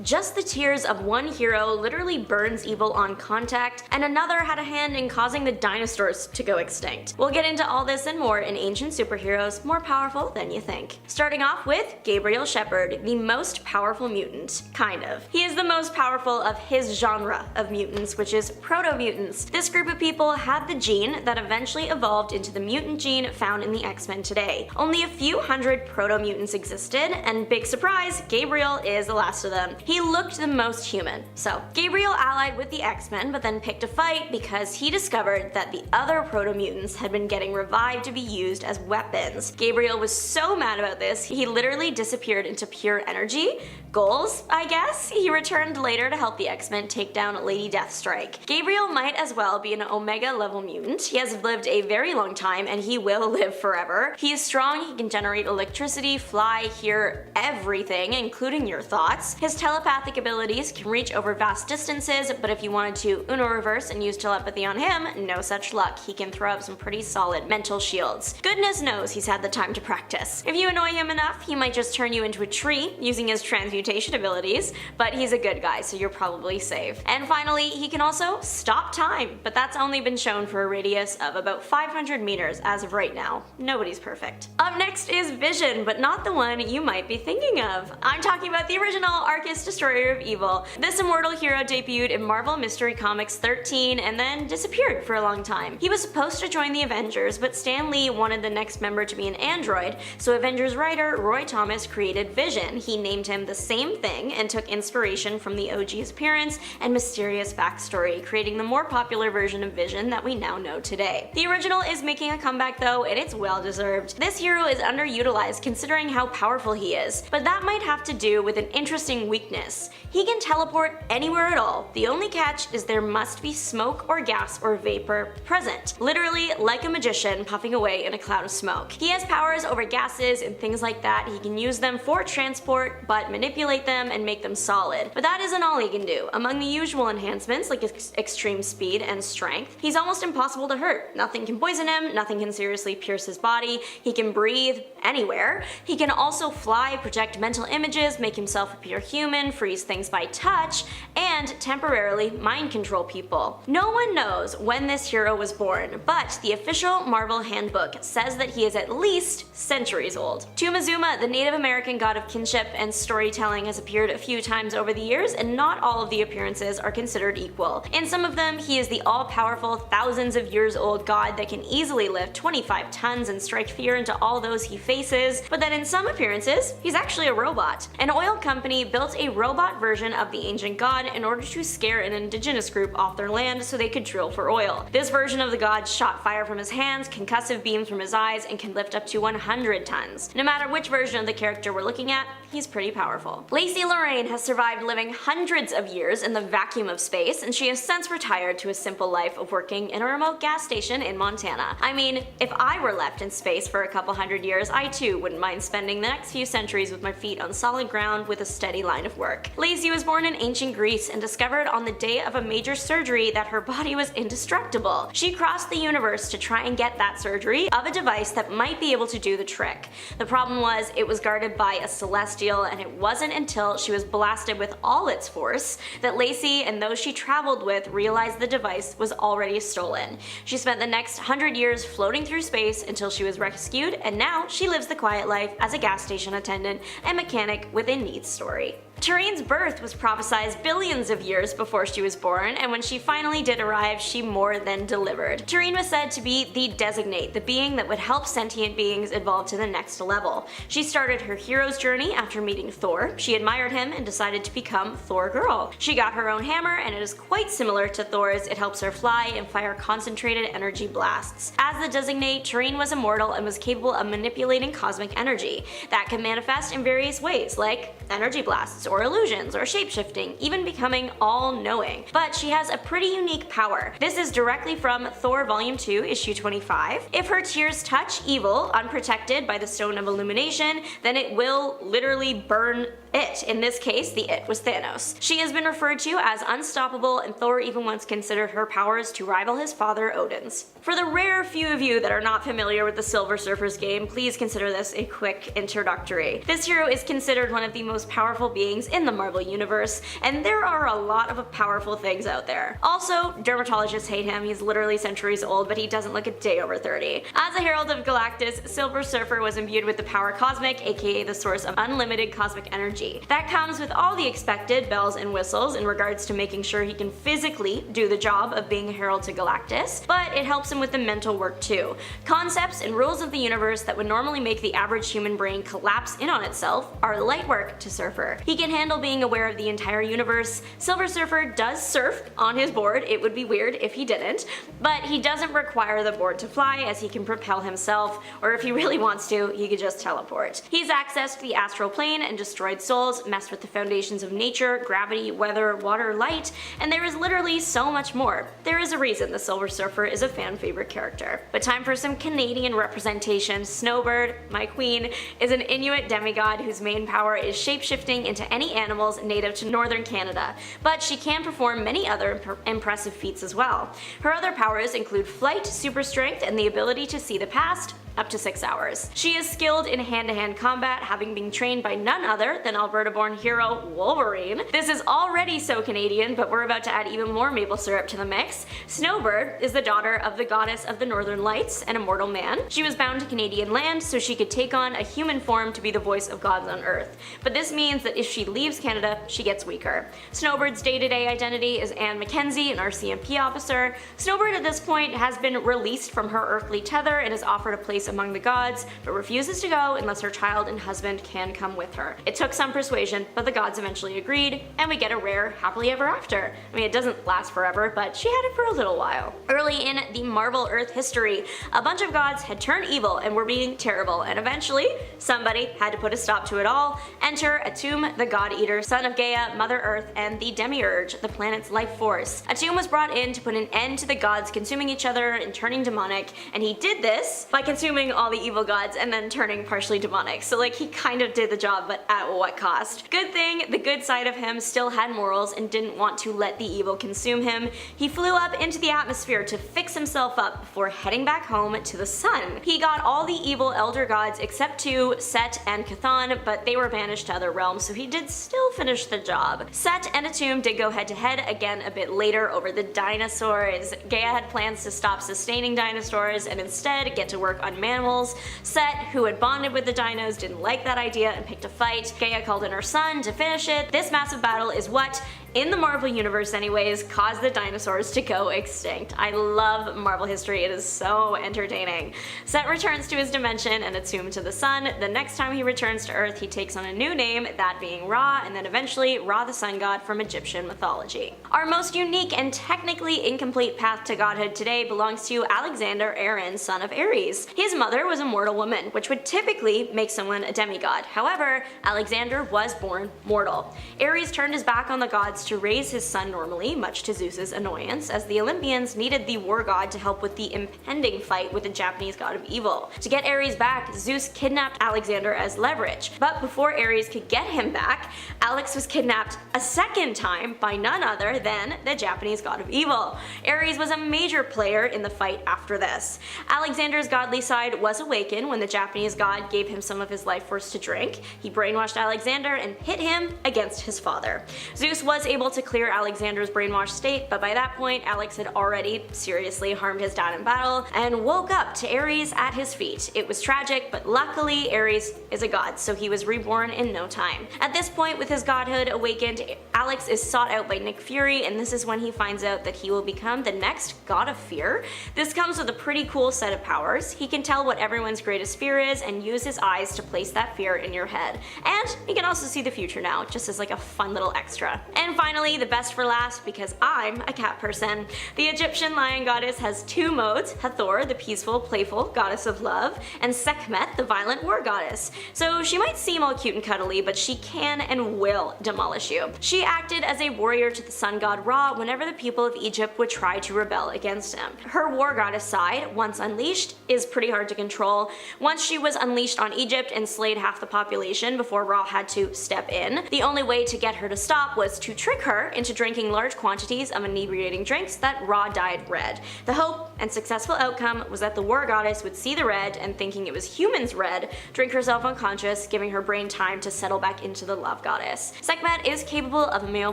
Just the tears of one hero literally burns evil on contact, and another had a hand in causing the dinosaurs to go extinct. We'll get into all this and more in Ancient Superheroes More Powerful Than You Think. Starting off with Gabriel Shepherd, the most powerful mutant. Kind of. He is the most powerful of his genre of mutants, which is proto-mutants. This group of people had the gene that eventually evolved into the mutant gene found in the X-Men today. Only a few hundred proto-mutants existed, and big surprise, Gabriel is the last of them. He looked the most human. So, Gabriel allied with the X-Men, but then picked a fight because he discovered that the other proto-mutants had been getting revived to be used as weapons. Gabriel was so mad about this, he literally disappeared into pure energy. Goals, I guess? He returned later to help the X-Men take down Lady Deathstrike. Gabriel might as well be an Omega level mutant. He has lived a very long time and he will live forever. He is strong, he can generate electricity, fly, hear everything, including your thoughts. His telepathic abilities can reach over vast distances, but if you wanted to Uno reverse and use telepathy on him, no such luck. He can throw up some pretty solid mental shields. Goodness knows he's had the time to practice. If you annoy him enough, he might just turn you into a tree using his transmutation abilities, but he's a good guy, so you're probably safe. And finally, he can also stop time, but that's only been shown for a radius of about 500 meters as of right now. Nobody's perfect. Up next is Vision, but not the one you might be thinking of. I'm talking about the original Arcus Destroyer of Evil. This immortal hero debuted in Marvel Mystery Comics 13 and then disappeared for a long time. He was supposed to join the Avengers, but Stan Lee wanted the next member to be an android, so Avengers writer Roy Thomas created Vision. He named him the same thing and took inspiration from the OG's appearance and mysterious backstory, creating the more popular version of Vision that we now know today. The original is making a comeback though, and it's well deserved. This hero is underutilized considering how powerful he is, but that might have to do with an interesting weakness. He can teleport anywhere at all. The only catch is there must be smoke or gas or vapor present. Literally like a magician puffing away in a cloud of smoke. He has powers over gases and things like that. He can use them for transport, but manipulate them and make them solid. But that isn't all he can do. Among the usual enhancements like extreme speed and strength, he's almost impossible to hurt. Nothing can poison him, nothing can seriously pierce his body, he can breathe anywhere. He can also fly, project mental images, make himself appear human, freeze things by touch, and temporarily mind control people. No one knows when this hero was born, but the official Marvel handbook says that he is at least centuries old. Tumazuma, the Native American god of kinship and storytelling, has appeared a few times over the years, and not all of the appearances are considered equal. In some of them, he is the all-powerful, thousands of years old god that can easily lift 25 tons and strike fear into all those he faces, but then in some appearances, he's actually a robot. An oil company built a robot version of the ancient god in order to scare an indigenous group off their land so they could drill for oil. This version of the god shot fire from his hands, concussive beams from his eyes, and can lift up to 100 tons. No matter which version of the character we're looking at, he's pretty powerful. Lacey Lorraine has survived living hundreds of years in the vacuum of space, and she has since retired to a simple life of working in a remote gas station in Montana. I mean, if I were left in space for a couple hundred years, I too wouldn't mind spending the next few centuries with my feet on solid ground with a steady line of work. Lacey was born in ancient Greece and discovered on the day of a major surgery that her body was indestructible. She crossed the universe to try and get that surgery of a device that might be able to do the trick. The problem was it was guarded by a celestial, and it wasn't until she was blasted with all its force that Lacey and those she traveled with realized the device was already stolen. She spent the next 100 years floating through space until she was rescued, and now she lives the quiet life as a gas station attendant and mechanic with a neat story. Tarine's birth was prophesized billions of years before she was born, and when she finally did arrive, she more than delivered. Tarine was said to be the designate, the being that would help sentient beings evolve to the next level. She started her hero's journey after meeting Thor. She admired him and decided to become Thor Girl. She got her own hammer, and it is quite similar to Thor's. It helps her fly and fire concentrated energy blasts. As the designate, Tarine was immortal and was capable of manipulating cosmic energy. That can manifest in various ways, like energy blasts, or illusions, or shapeshifting, even becoming all-knowing. But she has a pretty unique power. This is directly from Thor Volume 2, Issue 25. If her tears touch evil, unprotected by the Stone of Illumination, then it will literally burn it. In this case, the it was Thanos. She has been referred to as unstoppable, and Thor even once considered her powers to rival his father Odin's. For the rare few of you that are not familiar with the Silver Surfer's game, please consider this a quick introductory. This hero is considered one of the most powerful beings in the Marvel Universe, and there are a lot of powerful things out there. Also, dermatologists hate him. He's literally centuries old, but he doesn't look a day over 30. As a herald of Galactus, Silver Surfer was imbued with the power cosmic, aka the source of unlimited cosmic energy. That comes with all the expected bells and whistles in regards to making sure he can physically do the job of being a herald to Galactus, but it helps him with the mental work too. Concepts and rules of the universe that would normally make the average human brain collapse in on itself are light work to Surfer. He can handle being aware of the entire universe. Silver Surfer does surf on his board, it would be weird if he didn't, but he doesn't require the board to fly, as he can propel himself, or if he really wants to, he could just teleport. He's accessed the astral plane and destroyed souls, messed with the foundations of nature, gravity, weather, water, light, and there is literally so much more. There is a reason the Silver Surfer is a fan favorite character. But time for some Canadian representation. Snowbird, my queen, is an Inuit demigod whose main power is shapeshifting into any animals native to northern Canada, but she can perform many other impressive feats as well. Her other powers include flight, super strength, and the ability to see the past, up to 6 hours. She is skilled in hand-to-hand combat, having been trained by none other than Alberta-born hero Wolverine. This is already so Canadian, but we're about to add even more maple syrup to the mix. Snowbird is the daughter of the goddess of the Northern Lights, an immortal man. She was bound to Canadian land so she could take on a human form to be the voice of gods on Earth. But this means that if she leaves Canada, she gets weaker. Snowbird's day-to-day identity is Anne Mackenzie, an RCMP officer. Snowbird at this point has been released from her earthly tether and is offered a place among the gods, but refuses to go unless her child and husband can come with her. It took some persuasion, but the gods eventually agreed, and we get a rare happily ever after. I mean, it doesn't last forever, but she had it for a little while. Early in the Marvel Earth history, a bunch of gods had turned evil and were being terrible, and eventually, somebody had to put a stop to it all. Enter Atum, the God Eater, son of Gaia, Mother Earth, and the Demiurge, the planet's life force. Atum was brought in to put an end to the gods consuming each other and turning demonic, and he did this by consuming all the evil gods and then turning partially demonic. So like, he kind of did the job, but at what cost? Good thing the good side of him still had morals and didn't want to let the evil consume him. He flew up into the atmosphere to fix himself up before heading back home to the sun. He got all the evil elder gods except 2, Set and Chthon, but they were banished to other realms, so he did still finish the job. Set and Atum did go head to head again a bit later over the dinosaurs. Gaia had plans to stop sustaining dinosaurs and instead get to work on mammals. Set, who had bonded with the dinos, didn't like that idea and picked a fight. Gaia called in her son to finish it. This massive battle is what, in the Marvel Universe anyways, caused the dinosaurs to go extinct. I love Marvel history, it is so entertaining. Set returns to his dimension and Atum to the sun. The next time he returns to Earth, he takes on a new name, that being Ra, and then eventually Ra the sun god from Egyptian mythology. Our most unique and technically incomplete path to godhood today belongs to Alexander Aaron, son of Ares. His mother was a mortal woman, which would typically make someone a demigod. However, Alexander was born mortal. Ares turned his back on the gods to raise his son normally, much to Zeus's annoyance, as the Olympians needed the war god to help with the impending fight with the Japanese god of evil. To get Ares back, Zeus kidnapped Alexander as leverage, but before Ares could get him back, Alex was kidnapped a second time by none other than the Japanese god of evil. Ares was a major player in the fight after this. Alexander's godly side was awakened when the Japanese god gave him some of his life force to drink. He brainwashed Alexander and hit him against his father. Zeus was able to clear Alexander's brainwashed state, but by that point Alex had already seriously harmed his dad in battle and woke up to Ares at his feet. It was tragic, but luckily Ares is a god, so he was reborn in no time. At this point, with his godhood awakened, Alex is sought out by Nick Fury, and this is when he finds out that he will become the next god of fear. This comes with a pretty cool set of powers. He can tell what everyone's greatest fear is and use his eyes to place that fear in your head. And he can also see the future now, just as like a fun little extra. And finally, the best for last, because I'm a cat person. The Egyptian lion goddess has two modes: Hathor, the peaceful, playful goddess of love, and Sekhmet, the violent war goddess. So she might seem all cute and cuddly, but she can and will demolish you. She acted as a warrior to the sun god Ra whenever the people of Egypt would try to rebel against him. Her war goddess side, once unleashed, is pretty hard to control. Once she was unleashed on Egypt and slayed half the population before Ra had to step in, the only way to get her to stop was to trick her into drinking large quantities of inebriating drinks that Ra dyed red. The hope and successful outcome was that the war goddess would see the red and, thinking it was humans red, drink herself unconscious, giving her brain time to settle back into the love goddess. Sekhmet is capable of a male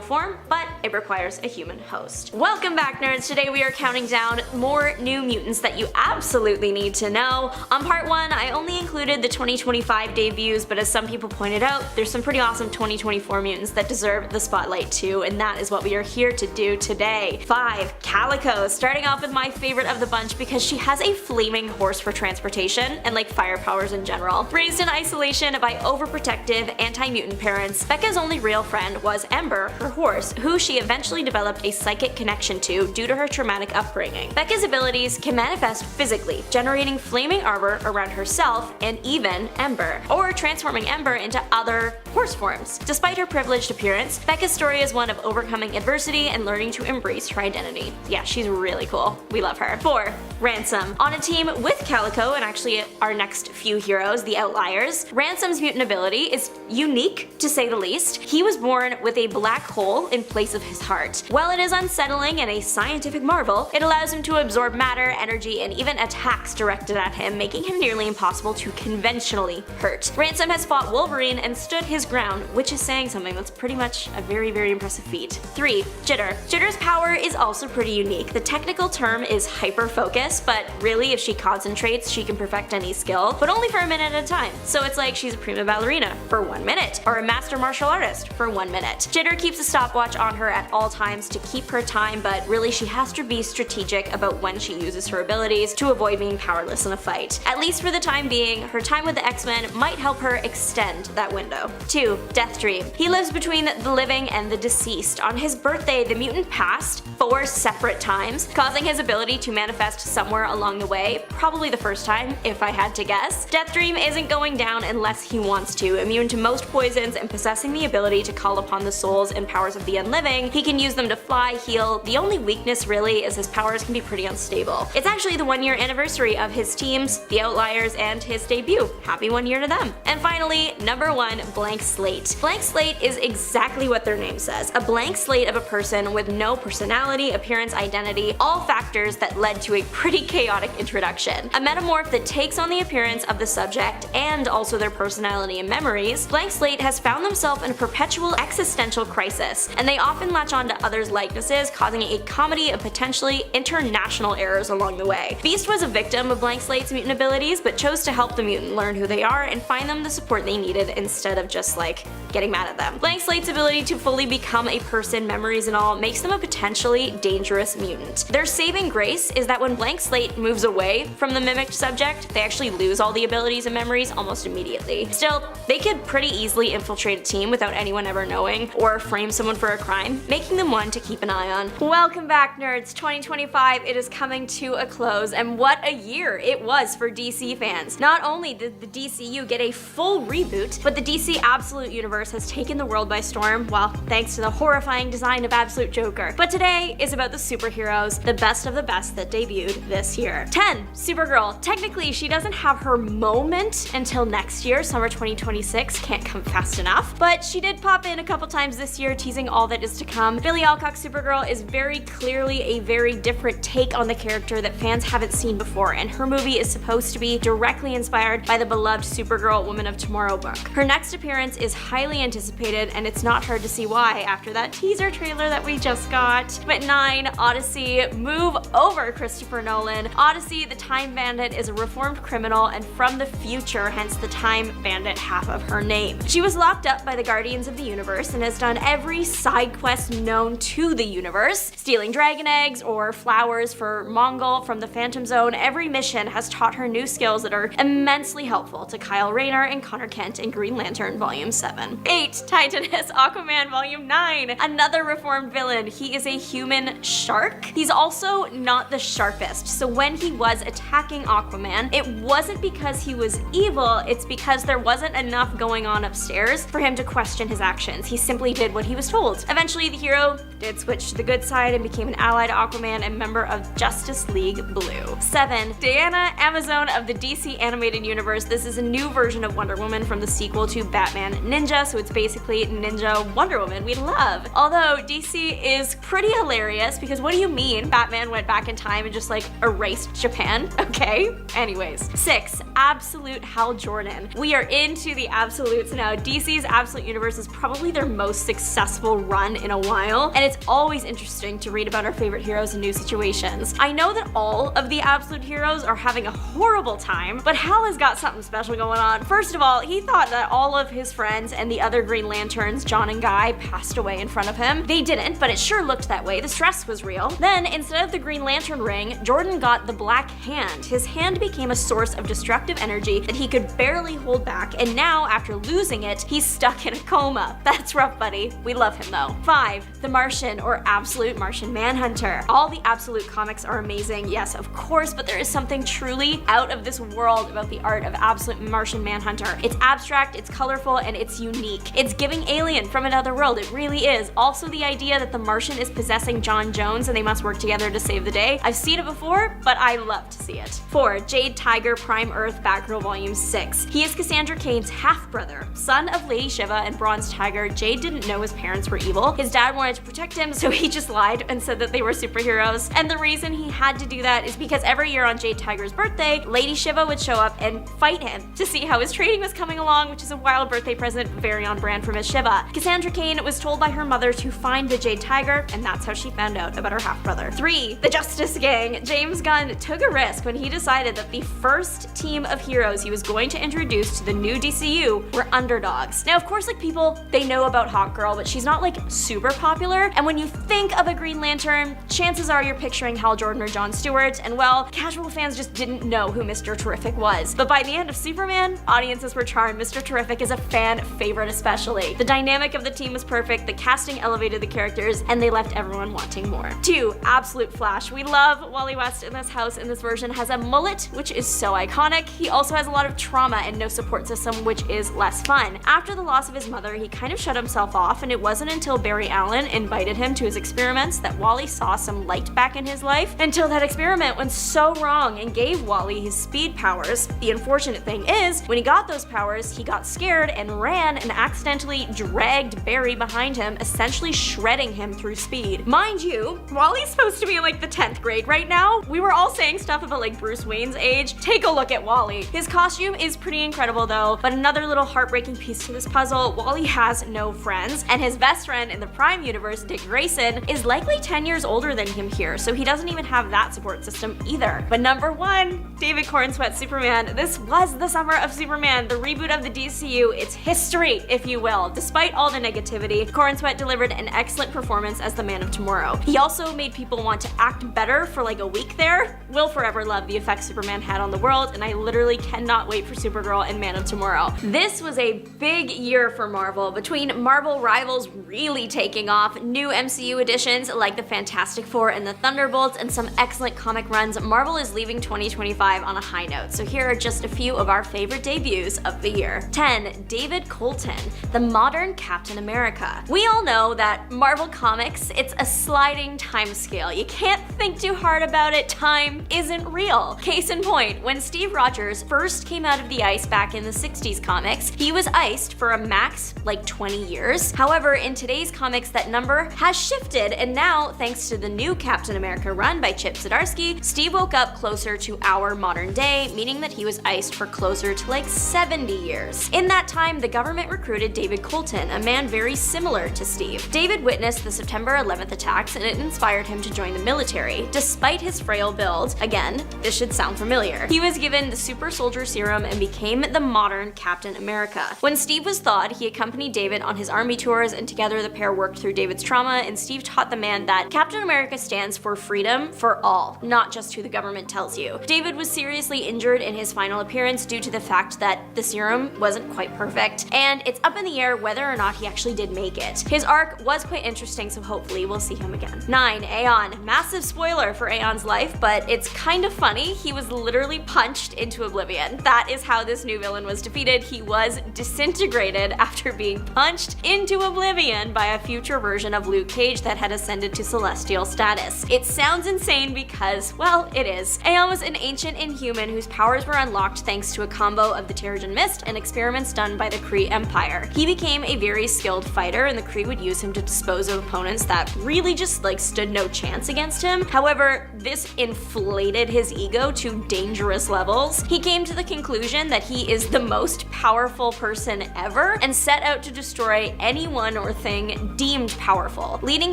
form, but it requires a human host. Welcome back, nerds! Today we are counting down more new mutants that you absolutely need to know. On part 1, I only included the 2025 debuts, but as some people pointed out, there's some pretty awesome 2024 mutants that deserve the spotlight too, and that is what we are here to do today. 5. Calico, starting off with my favorite of the bunch because she has a flaming horse for transportation and like fire powers in general. Raised in isolation by overprotective, anti-mutant parents, Becca's only real friend was Ember, her horse, who she eventually developed a psychic connection to due to her traumatic upbringing. Becca's abilities can manifest physically, generating flaming armor around herself and even Ember, or transforming Ember into other horse forms. Despite her privileged appearance, Becca's story is one of overcoming adversity and learning to embrace her identity. Yeah, she's really cool. We love her. 4. Ransom. On a team with Calico and actually our next few heroes, the Outliers, Ransom's mutant ability is unique to say the least. He was born with a black hole in place of his heart. While it is unsettling and a scientific marvel, it allows him to absorb matter, energy, and even attacks directed at him, making him nearly impossible to conventionally hurt. Ransom has fought Wolverine and stood his ground, which is saying something. That's pretty much a very, very impressive feat. 3. Jitter. Jitter's power is also pretty unique. The technical term is hyper-focus, but really if she concentrates, she can perfect any skill, but only for a minute at a time. So it's like she's a prima ballerina for 1 minute, or a master martial artist for 1 minute. Jitter keeps a stopwatch on her at all times to keep her time, but really she has to be strategic about when she uses her abilities to avoid being powerless in a fight. At least for the time being, her time with the X-Men might help her extend that window. 2. Deathdream. He lives between the living and the deceased. On his birthday, the mutant passed 4 separate times, causing his ability to manifest somewhere along the way, probably the first time, if I had to guess. Deathdream isn't going down unless he wants to. Immune to most poisons and possessing the ability to call upon the souls and powers of the unliving, he can use them to fly, heal. The only weakness really is his powers can be pretty unstable. It's actually the 1-year anniversary of his teams, the Outliers, and his debut. Happy 1 year to them. And finally, number 1, Blank Slate. Blank Slate is exactly what their name says. A blank slate of a person with no personality, appearance, identity, all factors that led to a pretty chaotic introduction. A metamorph that takes on the appearance of the subject and also their personality and memories, Blank Slate has found themselves in a perpetual existential crisis, and they often latch on to others' likenesses, causing a comedy of potentially international errors along the way. Beast was a victim of Blank Slate's mutant abilities, but chose to help the mutant learn who they are and find them the support they needed instead of just like getting mad at them. Blank Slate's ability to fully become a person, memories and all, makes them a potentially dangerous mutant. Their saving grace is that when Blank Slate moves away from the mimicked subject, they actually lose all the abilities and memories almost immediately. Still, they could pretty easily infiltrate a team without anyone ever knowing, or frame someone for a crime, making them one to keep an eye on. Welcome back, nerds. 2025, it is coming to a close, and what a year it was for DC fans. Not only did the DCU get a full reboot, but the DC Absolute Universe has taken the world by storm, well, thanks to the horrifying design of Absolute Joker. But today is about the superheroes, the best of the best that debuted this year. 10. Supergirl. Technically, she doesn't have her moment until next year, summer 2026, can't come fast enough, but she did pop in a couple times this year teasing all that is to come. Billie Alcock's Supergirl is very clearly a very different take on the character that fans haven't seen before, and her movie is supposed to be directly inspired by the beloved Supergirl Woman of Tomorrow book. Her next appearance is highly anticipated, and it's not hard to see why after that teaser trailer that we just got. But 9. Odyssey. Move over, Christopher Nolan. Odyssey, the Time Bandit, is a reformed criminal and from the future, hence the Time Bandit half of her name. She was locked up by the Guardians of the Universe and has done every side quest known to the universe. Stealing dragon eggs or flowers for Mongol from the Phantom Zone, every mission has taught her new skills that are immensely helpful to Kyle Rayner and Connor Kent in Green Lantern Volume 7. 8. Titanus Aquaman Volume 9. Another reformed villain. He is a human shark. He's also not the sharpest, so when he was attacking Aquaman, it wasn't because he was evil, it's because there wasn't enough going on upstairs for him to question his actions. He simply did what he was told. Eventually, the hero did switch to the good side and became an ally to Aquaman and member of Justice League Blue. 7. Diana, Amazon of the DC animated universe. This is a new version of Wonder Woman from the sequel to Batman Ninja, so it's basically Ninja Wonder Woman we love. Although DC is pretty hilarious because what do you mean Batman went back in time and just like erased Japan? Okay, anyways. 6. Absolute Hal Jordan. We are into the absolutes now. DC's Absolute Universe is probably their most successful run in a while, and it's always interesting to read about our favorite heroes in new situations. I know that all of the Absolute heroes are having a horrible time, but Hal has got something special going on. First of all, he thought that all of his friends and the other Green Lanterns, John and Guy, passed away in front of him. They didn't, but it sure looked that way. The stress was real. Then, instead of the Green Lantern ring, Jordan got the Black Hand. His hand became a source of destructive energy that he could barely hold back, and now, after losing it, he's stuck in a coma. That's rough, buddy. We love him though. 5. The Martian, or Absolute Martian Manhunter. All the Absolute comics are amazing, yes, of course, but there is something truly out of this world about the art of Absolute Martian Manhunter. It's abstract, it's colorful, and it's unique. It's giving Alien from another world, it really is. Also the idea that the Martian is possessing John Jones and they must work together to save the day. I've seen it before, but I love to see it. 4. Jade Tiger Prime Earth Batgirl Volume 6. He is Cassandra Cain's half-brother. Son of Lady Shiva and Bronze Tiger, Jade didn't know his parents were evil. His dad wanted to protect him, so he just lied and said that they were superheroes. And the reason he had to do that is because every year on Jade Tiger's birthday, Lady Shiva would show up and fight him to see how his training was coming along, which is a wild birthday present very on brand for Miss Shiva. Cassandra Cain was told by her mother to find the Jade Tiger, and that's how she found out about her half-brother. 3. The Justice Gang. James Gunn took a risk when he decided that the first team of heroes he was going to introduce to the new DCU were underdogs. Now, of course, like people, they know about Hawkgirl, but she's not like super popular, and when you think of a Green Lantern, chances are you're picturing Hal Jordan or Jon Stewart, and well, casual fans just didn't know who Mr. Terrific was. But by the end of Superman, audiences were charmed. Mr. Terrific is a fan favorite especially. The dynamic of the team was perfect, the casting elevated the characters, and they left everyone wanting more. 2. Absolute Flash. We love Wally West in this house. In this version has a mullet, which is so iconic. He also has a lot of trauma and no support system, which is less fun. After the loss of his mother, he kind of shut himself off, and it wasn't until Barry Allen invited him to his experiments that Wally saw some light back in his life, until that experiment went so wrong and gave Wally his speed powers. The unfortunate thing is, when he got those powers, he got scared and ran and accidentally dragged Barry behind him, essentially shredding him through speed. Mind you, Wally's supposed to be in like the 10th grade right now. We were all saying stuff about like Bruce Wayne's age. Take a look at Wally. His costume is pretty incredible though, but another little heartbreaking piece to this puzzle, Wally has no friends, and his best friend in the Prime universe, Dick Grayson, is likely 10 years older than him here, so he doesn't even have that support system either. But number 1, David Cornsweet's Superman. This was the summer of Superman, the reboot of the DCU. It's history, if you will. Despite all the negativity, Cornsweet delivered an excellent performance as the Man of Tomorrow. He also made people want to act better for like a week there. We'll forever love the effect Superman had on the world, and I literally cannot wait for Supergirl and Man of Tomorrow. This was a big year for Marvel, between Marvel Rivals really taking off, new MCU additions like the Fantastic Four and the Thunderbolts, and some excellent comic runs. Marvel is leaving 2025 on a high note, so here are just a few of our favorite debuts of the year. 10. David Colton, the modern Captain America. We all know that Marvel Comics, it's a sliding time scale. You can't think too hard about it. Time isn't real. Case in point, when Steve Rogers first came out of the ice back in the 60s comics, he was iced for a max like 20 years. However, in today's comics, that number has shifted, and now, thanks to the new Captain America run by Chip Zdarsky, Steve woke up closer to our modern day, meaning that he was iced for closer to like 70 years. In that time, the government recruited David Colton, a man very similar to Steve. David witnessed the September 11th attacks, and it inspired him to join the military. Despite his frail build, again, this should sound familiar, he was given the super soldier serum and became the modern Captain America. When Steve was thawed, he accompanied David on his army tours, and together the pair worked through David's trauma, and Steve taught the man that Captain America stands for freedom for all, not just who the government tells you. David was seriously injured in his final appearance due to the fact that the serum wasn't wasn't quite perfect, and it's up in the air whether or not he actually did make it. His arc was quite interesting, so hopefully we'll see him again. 9. Aeon. Massive spoiler for Aeon's life, but it's kind of funny. He was literally punched into oblivion. That is how this new villain was defeated. He was disintegrated after being punched into oblivion by a future version of Luke Cage that had ascended to celestial status. It sounds insane because, well, it is. Aeon was an ancient inhuman whose powers were unlocked thanks to a combo of the Terrigen Mist and experiments done by the Kree Empire. He became a very skilled fighter, and the Kree would use him to dispose of opponents that really just stood no chance against him. However, this inflated his ego to dangerous levels. He came to the conclusion that he is the most powerful person ever and set out to destroy anyone or thing deemed powerful, leading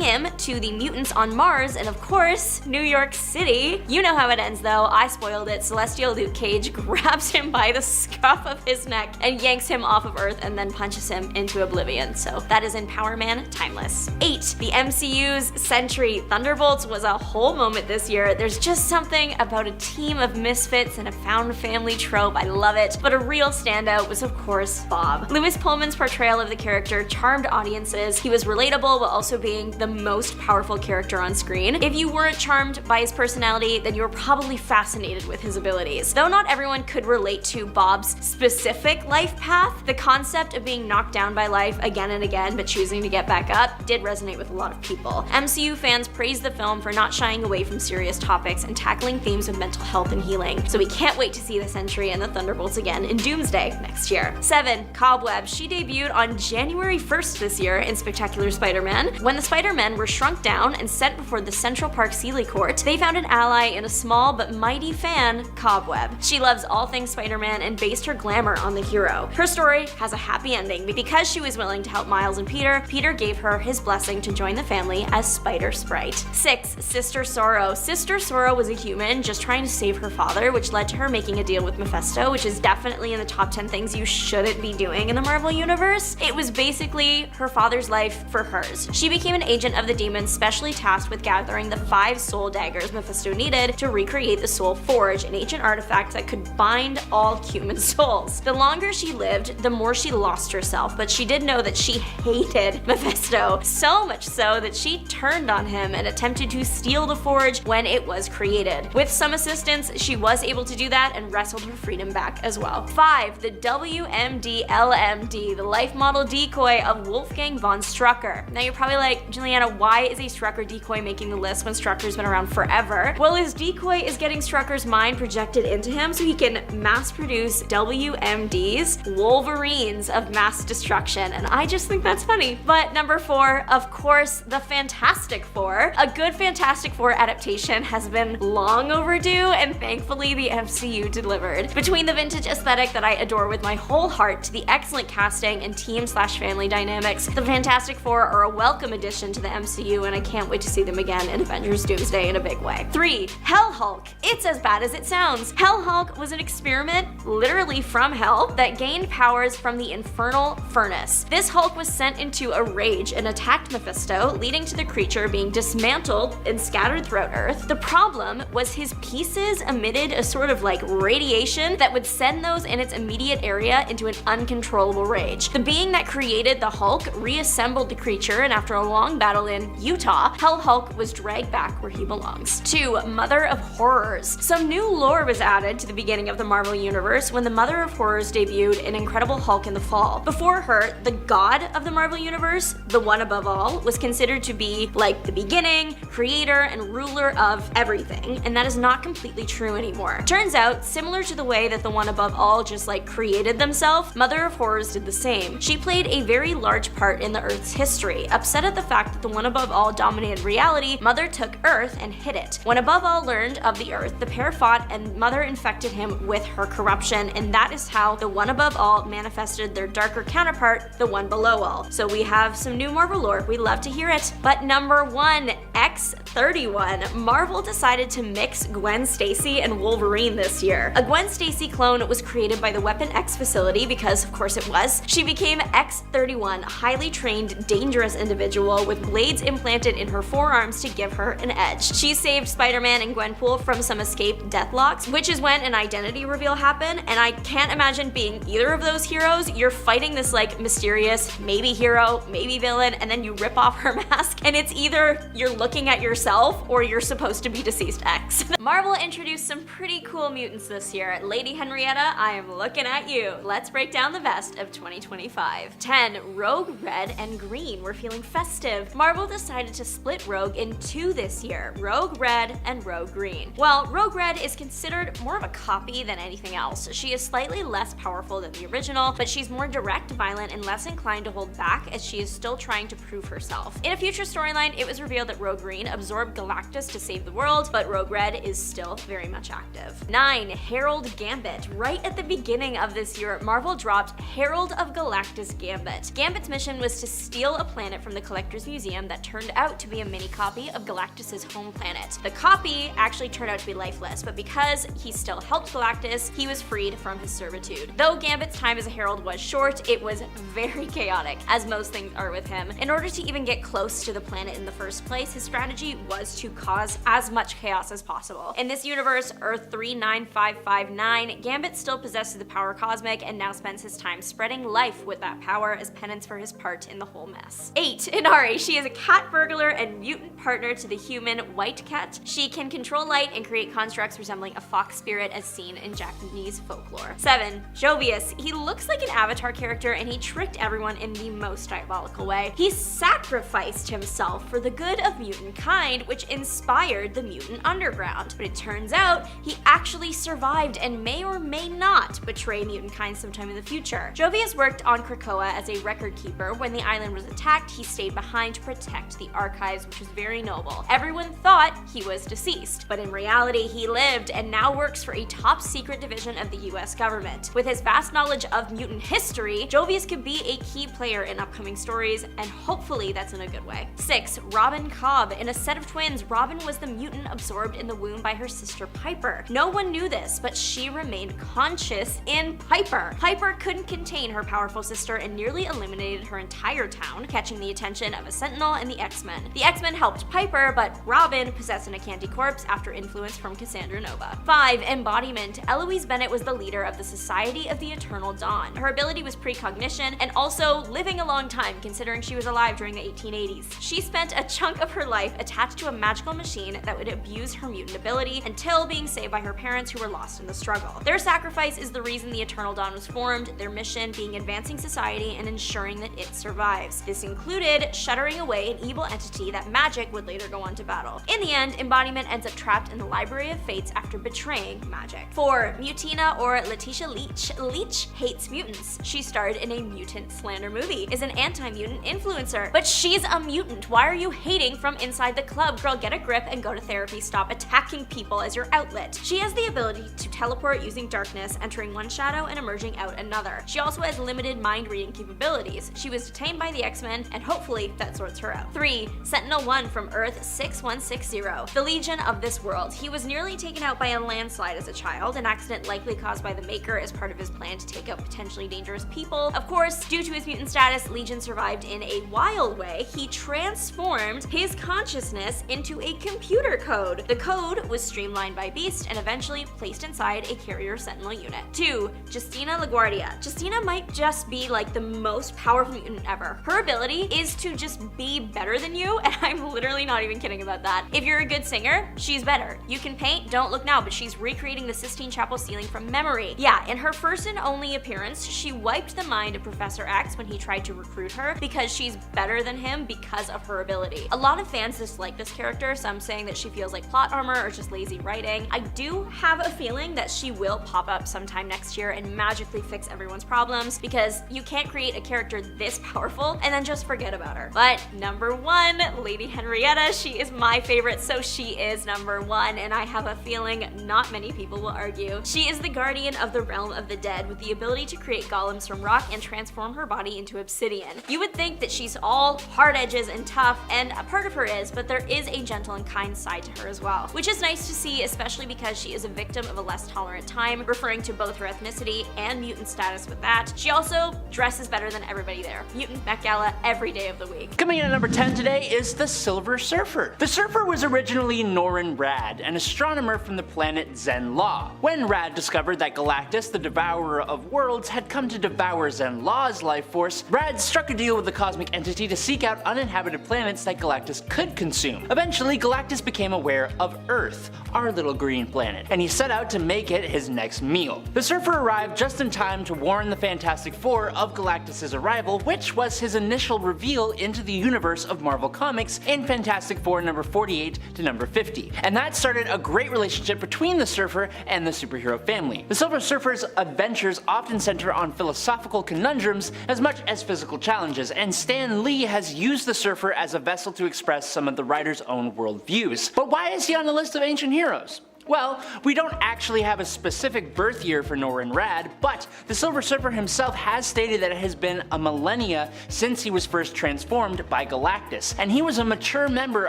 him to the mutants on Mars and, of course, New York City. You know how it ends though. I spoiled it. Celestial Luke Cage grabs him by the scruff of his neck and yanks him off of Earth and then punches him into oblivion. So that is in Power Man Timeless. 8. The MCU's Sentry. Thunderbolts was a whole moment this year. There's just something about a team of misfits and a found family trope. I love it. But a real standout was, of course, Bob. Lewis Pullman's portrayal of the character charmed audiences. He was relatable while also being the most powerful character on screen. If you weren't charmed by his personality, then you were probably fascinated with his abilities. Though not everyone could relate to Bob's specific life path, the concept of being knocked down by life again and again but choosing to get back up did resonate with a lot of people. MCU fans praised the film for not shying away from serious topics and tackling themes of mental health and healing, so we can't wait to see the Sentry and the Thunderbolts again in Doomsday next year. 7. Cobweb. She debuted on January 1st this year in Spectacular Spider-Man. When the Spider-Men were shrunk down and sent before the Central Park Sealy Court, they found an ally in a small but mighty fan, Cobweb. She loves all things Spider-Man and based her glamour on the hero. Her story has a happy ending because she was willing to help Miles and Peter. Peter gave her his blessing to join the family as Spider Sprite. 6. Sister Sorrow. Sister Sorrow was a human just trying to save her father, which led to her making a deal with Mephisto, which is definitely in the top 10 things you shouldn't be doing in the Marvel Universe. It was basically her father's life for hers. She became an agent of the demons specially tasked with gathering the 5 soul daggers Mephisto needed to recreate the Soul Forge, an ancient artifact that could bind all human souls. The longer she lived, the more she lost herself, but she did know that she hated Mephisto, so much so that she turned on him and attempted to steal the forge when it was created. With some assistance, she was able to do that and wrestled her freedom back as well. 5. The WMD-LMD, the life model decoy of Wolfgang von Strucker. Now you're probably like, Juliana, why is a Strucker decoy making the list when Strucker's been around forever? Well, his decoy is getting Strucker's mind projected into him so he can mass produce WMDs, Wolverines of mass destruction, and I just think that's funny. But number 4, of course, the Fantastic Four. A good Fantastic Four adaptation has been long overdue, and thankfully the MCU delivered. Between the vintage aesthetic that I adore with my whole heart to the excellent casting and team/family dynamics, the Fantastic Four are a welcome addition to the MCU, and I can't wait to see them again in Avengers Doomsday in a big way. 3. Hell Hulk. It's as bad as it sounds. Hell Hulk was an experiment, literally from hell, that gained powers from the infernal furnace. This Hulk was sent into a rage and attacked Mephisto, leading to the creature being dismantled and scattered throughout Earth. The problem was his pieces emitted a sort of radiation that would send those in its immediate area into an uncontrollable rage. The being that created the Hulk reassembled the creature, and after a long battle in Utah, Hell Hulk was dragged back where he belongs. 2. Mother of Horrors. Some new lore was added to the beginning of the Marvel Universe when the Mother of Horrors debuted in Incredible Hulk in the fall. Before her, the god of the Marvel Universe, the one above all, was considered to be the beginning, creator, and ruler of everything, and that is not completely true anymore. Turns out, similar to the way that the one above all just created themselves, Mother of Horrors did the same. She played a very large part in the Earth's history. Upset at the fact that the one above all dominated reality, Mother took Earth and hid it. When above all learned of the Earth, the pair fought and Mother infected him with her corruption, and that is how the one above all manifested their darker counterpart, the one below all. So we have some new Marvel lore. We love to hear it. But number 1, X 31, Marvel decided to mix Gwen Stacy and Wolverine this year. A Gwen Stacy clone was created by the Weapon X facility because, of course, it was. She became X-31, a highly trained, dangerous individual with blades implanted in her forearms to give her an edge. She saved Spider-Man and Gwenpool from some escaped deathlocks, which is when an identity reveal happened, and I can't imagine being either of those heroes. You're fighting this like mysterious, maybe hero, maybe villain, and then you rip off her mask, and it's either you're looking at yourself or you're supposed to be deceased X. Marvel introduced some pretty cool mutants this year. Lady Henrietta, I am looking at you. Let's break down the best of 2025. 10, Rogue Red and Green. We're feeling festive. Marvel decided to split Rogue in two this year, Rogue Red and Rogue Green. Well, Rogue Red is considered more of a copy than anything else. She is slightly less powerful than the original, but she's more direct, violent, and less inclined to hold back as she is still trying to prove herself. In a future storyline, it was revealed that Rogue Green absorbed Galactus to save the world, but Rogue Red is still very much active. 9, Herald Gambit. Right at the beginning of this year, Marvel dropped Herald of Galactus Gambit. Gambit's mission was to steal a planet from the Collector's Museum that turned out to be a mini copy of Galactus's home planet. The copy actually turned out to be lifeless, but because he still helped Galactus, he was freed from his servitude. Though Gambit's time as a herald was short, it was very chaotic, as most things are with him. In order to even get close to the planet in the first place, his strategy was to cause as much chaos as possible. In this universe, Earth 39559, Gambit still possesses the power cosmic and now spends his time spreading life with that power as penance for his part in the whole mess. 8, Inari. She is a cat burglar and mutant partner to the human White Cat. She can control light and create constructs resembling a fox spirit as seen in Japanese folklore. 7, Jovius. He looks like an Avatar character and he tricked everyone in the most diabolical way. He sacrificed himself for the good of mutant kind, which inspired the mutant underground. But it turns out he actually survived and may or may not betray mutant kind sometime in the future. Jovius worked on Krakoa as a record keeper. When the island was attacked, he stayed behind to protect the archives, which was very noble. Everyone thought he was deceased, but in reality he lived and now works for a top secret division of the US government. With his vast knowledge of mutant history, Jovius could be a key player in upcoming stories, and hopefully that's in a good way. 6, Robin Cobb. In a set of twins, Robin was the mutant absorbed in the womb by her sister Piper. No one knew this, but she remained conscious in Piper. Piper couldn't contain her powerful sister and nearly eliminated her entire town, catching the attention of a Sentinel and the X-Men. The X-Men helped Piper, but Robin possessed an Acanti corpse after influence from Cassandra Nova. 5, Embodiment. Eloise Bennett was the leader of the Society of the Eternal Dawn. Her ability was precognition and also living a long time, considering she was alive during the 1880s. She spent a chunk of her life attached to a magical machine that would abuse her mutant ability until being saved by her parents who were lost in the struggle. Their sacrifice is the reason the Eternal Dawn was formed, their mission being advancing society and ensuring that it survives. This included shuttering away an evil entity that Magic would later go on to battle. In the end, Embodiment ends up trapped in the Library of Fates after betraying Magic. 4, Mutina or Letitia Leach. Leach hates mutants. She starred in a mutant slander movie, is an anti-mutant influencer. But she's a mutant. Why are you hating from inside the club? Girl, get a grip and go to therapy. Stop attacking people as your outlet. She has the ability to teleport using darkness, entering one shadow and emerging out another. She also has limited mind-reading capabilities. She was detained by the X-Men, and hopefully that sorts her out. 3, Sentinel-1 from Earth 6160. The Legion of this world. He was nearly taken out by a landslide as a child, an accident likely caused by the Maker as part of his plan to take out potentially dangerous people. Of course, due to his mutant status, Legion survived in a wild way. He transformed his consciousness into a computer code. The code was streamlined by Beast and eventually placed inside a carrier Sentinel unit. 2, Justina LaGuardia. Justina might just be like the most powerful mutant ever. Her ability is to just be better than you, and I'm literally not even kidding about that. If you're a good singer, she's better. You can paint, don't look now, but she's recreating the Sistine Chapel ceiling from memory. Yeah, in her first and only appearance, she wiped the mind of Professor X when he tried to recruit her because she's better than him because of her ability. A lot of fans dislike this character, some saying that she feels like plot armor or just lazy writing. I do have a feeling that she will pop up sometime next year and magically fix everyone's problems, because you can't create a character this powerful and then just forget about her. But number 1, Lady Henrietta, she is my favorite, so she is number 1, and I have a feeling not many people will argue. She is the guardian of the realm of the dead with the ability to create golems from rock and transform her body into obsidian. You would think that she's all hard edges and tough, and a part of her is, but there there is a gentle and kind side to her as well, which is nice to see, especially because she is a victim of a less tolerant time, referring to both her ethnicity and mutant status with that. She also dresses better than everybody there. Mutant Met Gala every day of the week. Coming in at number 10 today is the Silver Surfer. The Surfer was originally Norrin Radd, an astronomer from the planet Zen-La. When Radd discovered that Galactus, the devourer of worlds, had come to devour Zen-La's life force, Radd struck a deal with the cosmic entity to seek out uninhabited planets that Galactus could consume. Eventually, Galactus became aware of Earth, our little green planet, and he set out to make it his next meal. The Surfer arrived just in time to warn the Fantastic Four of Galactus' arrival, which was his initial reveal into the universe of Marvel Comics in Fantastic Four number 48 to number 50. And that started a great relationship between the Surfer and the superhero family. The Silver Surfer's adventures often center on philosophical conundrums as much as physical challenges, and Stan Lee has used the Surfer as a vessel to express some of the writer's own worldviews. But why is he on the list of ancient heroes? Well, we don't actually have a specific birth year for Norrin Radd, but the Silver Surfer himself has stated that it has been a millennia since he was first transformed by Galactus, and he was a mature member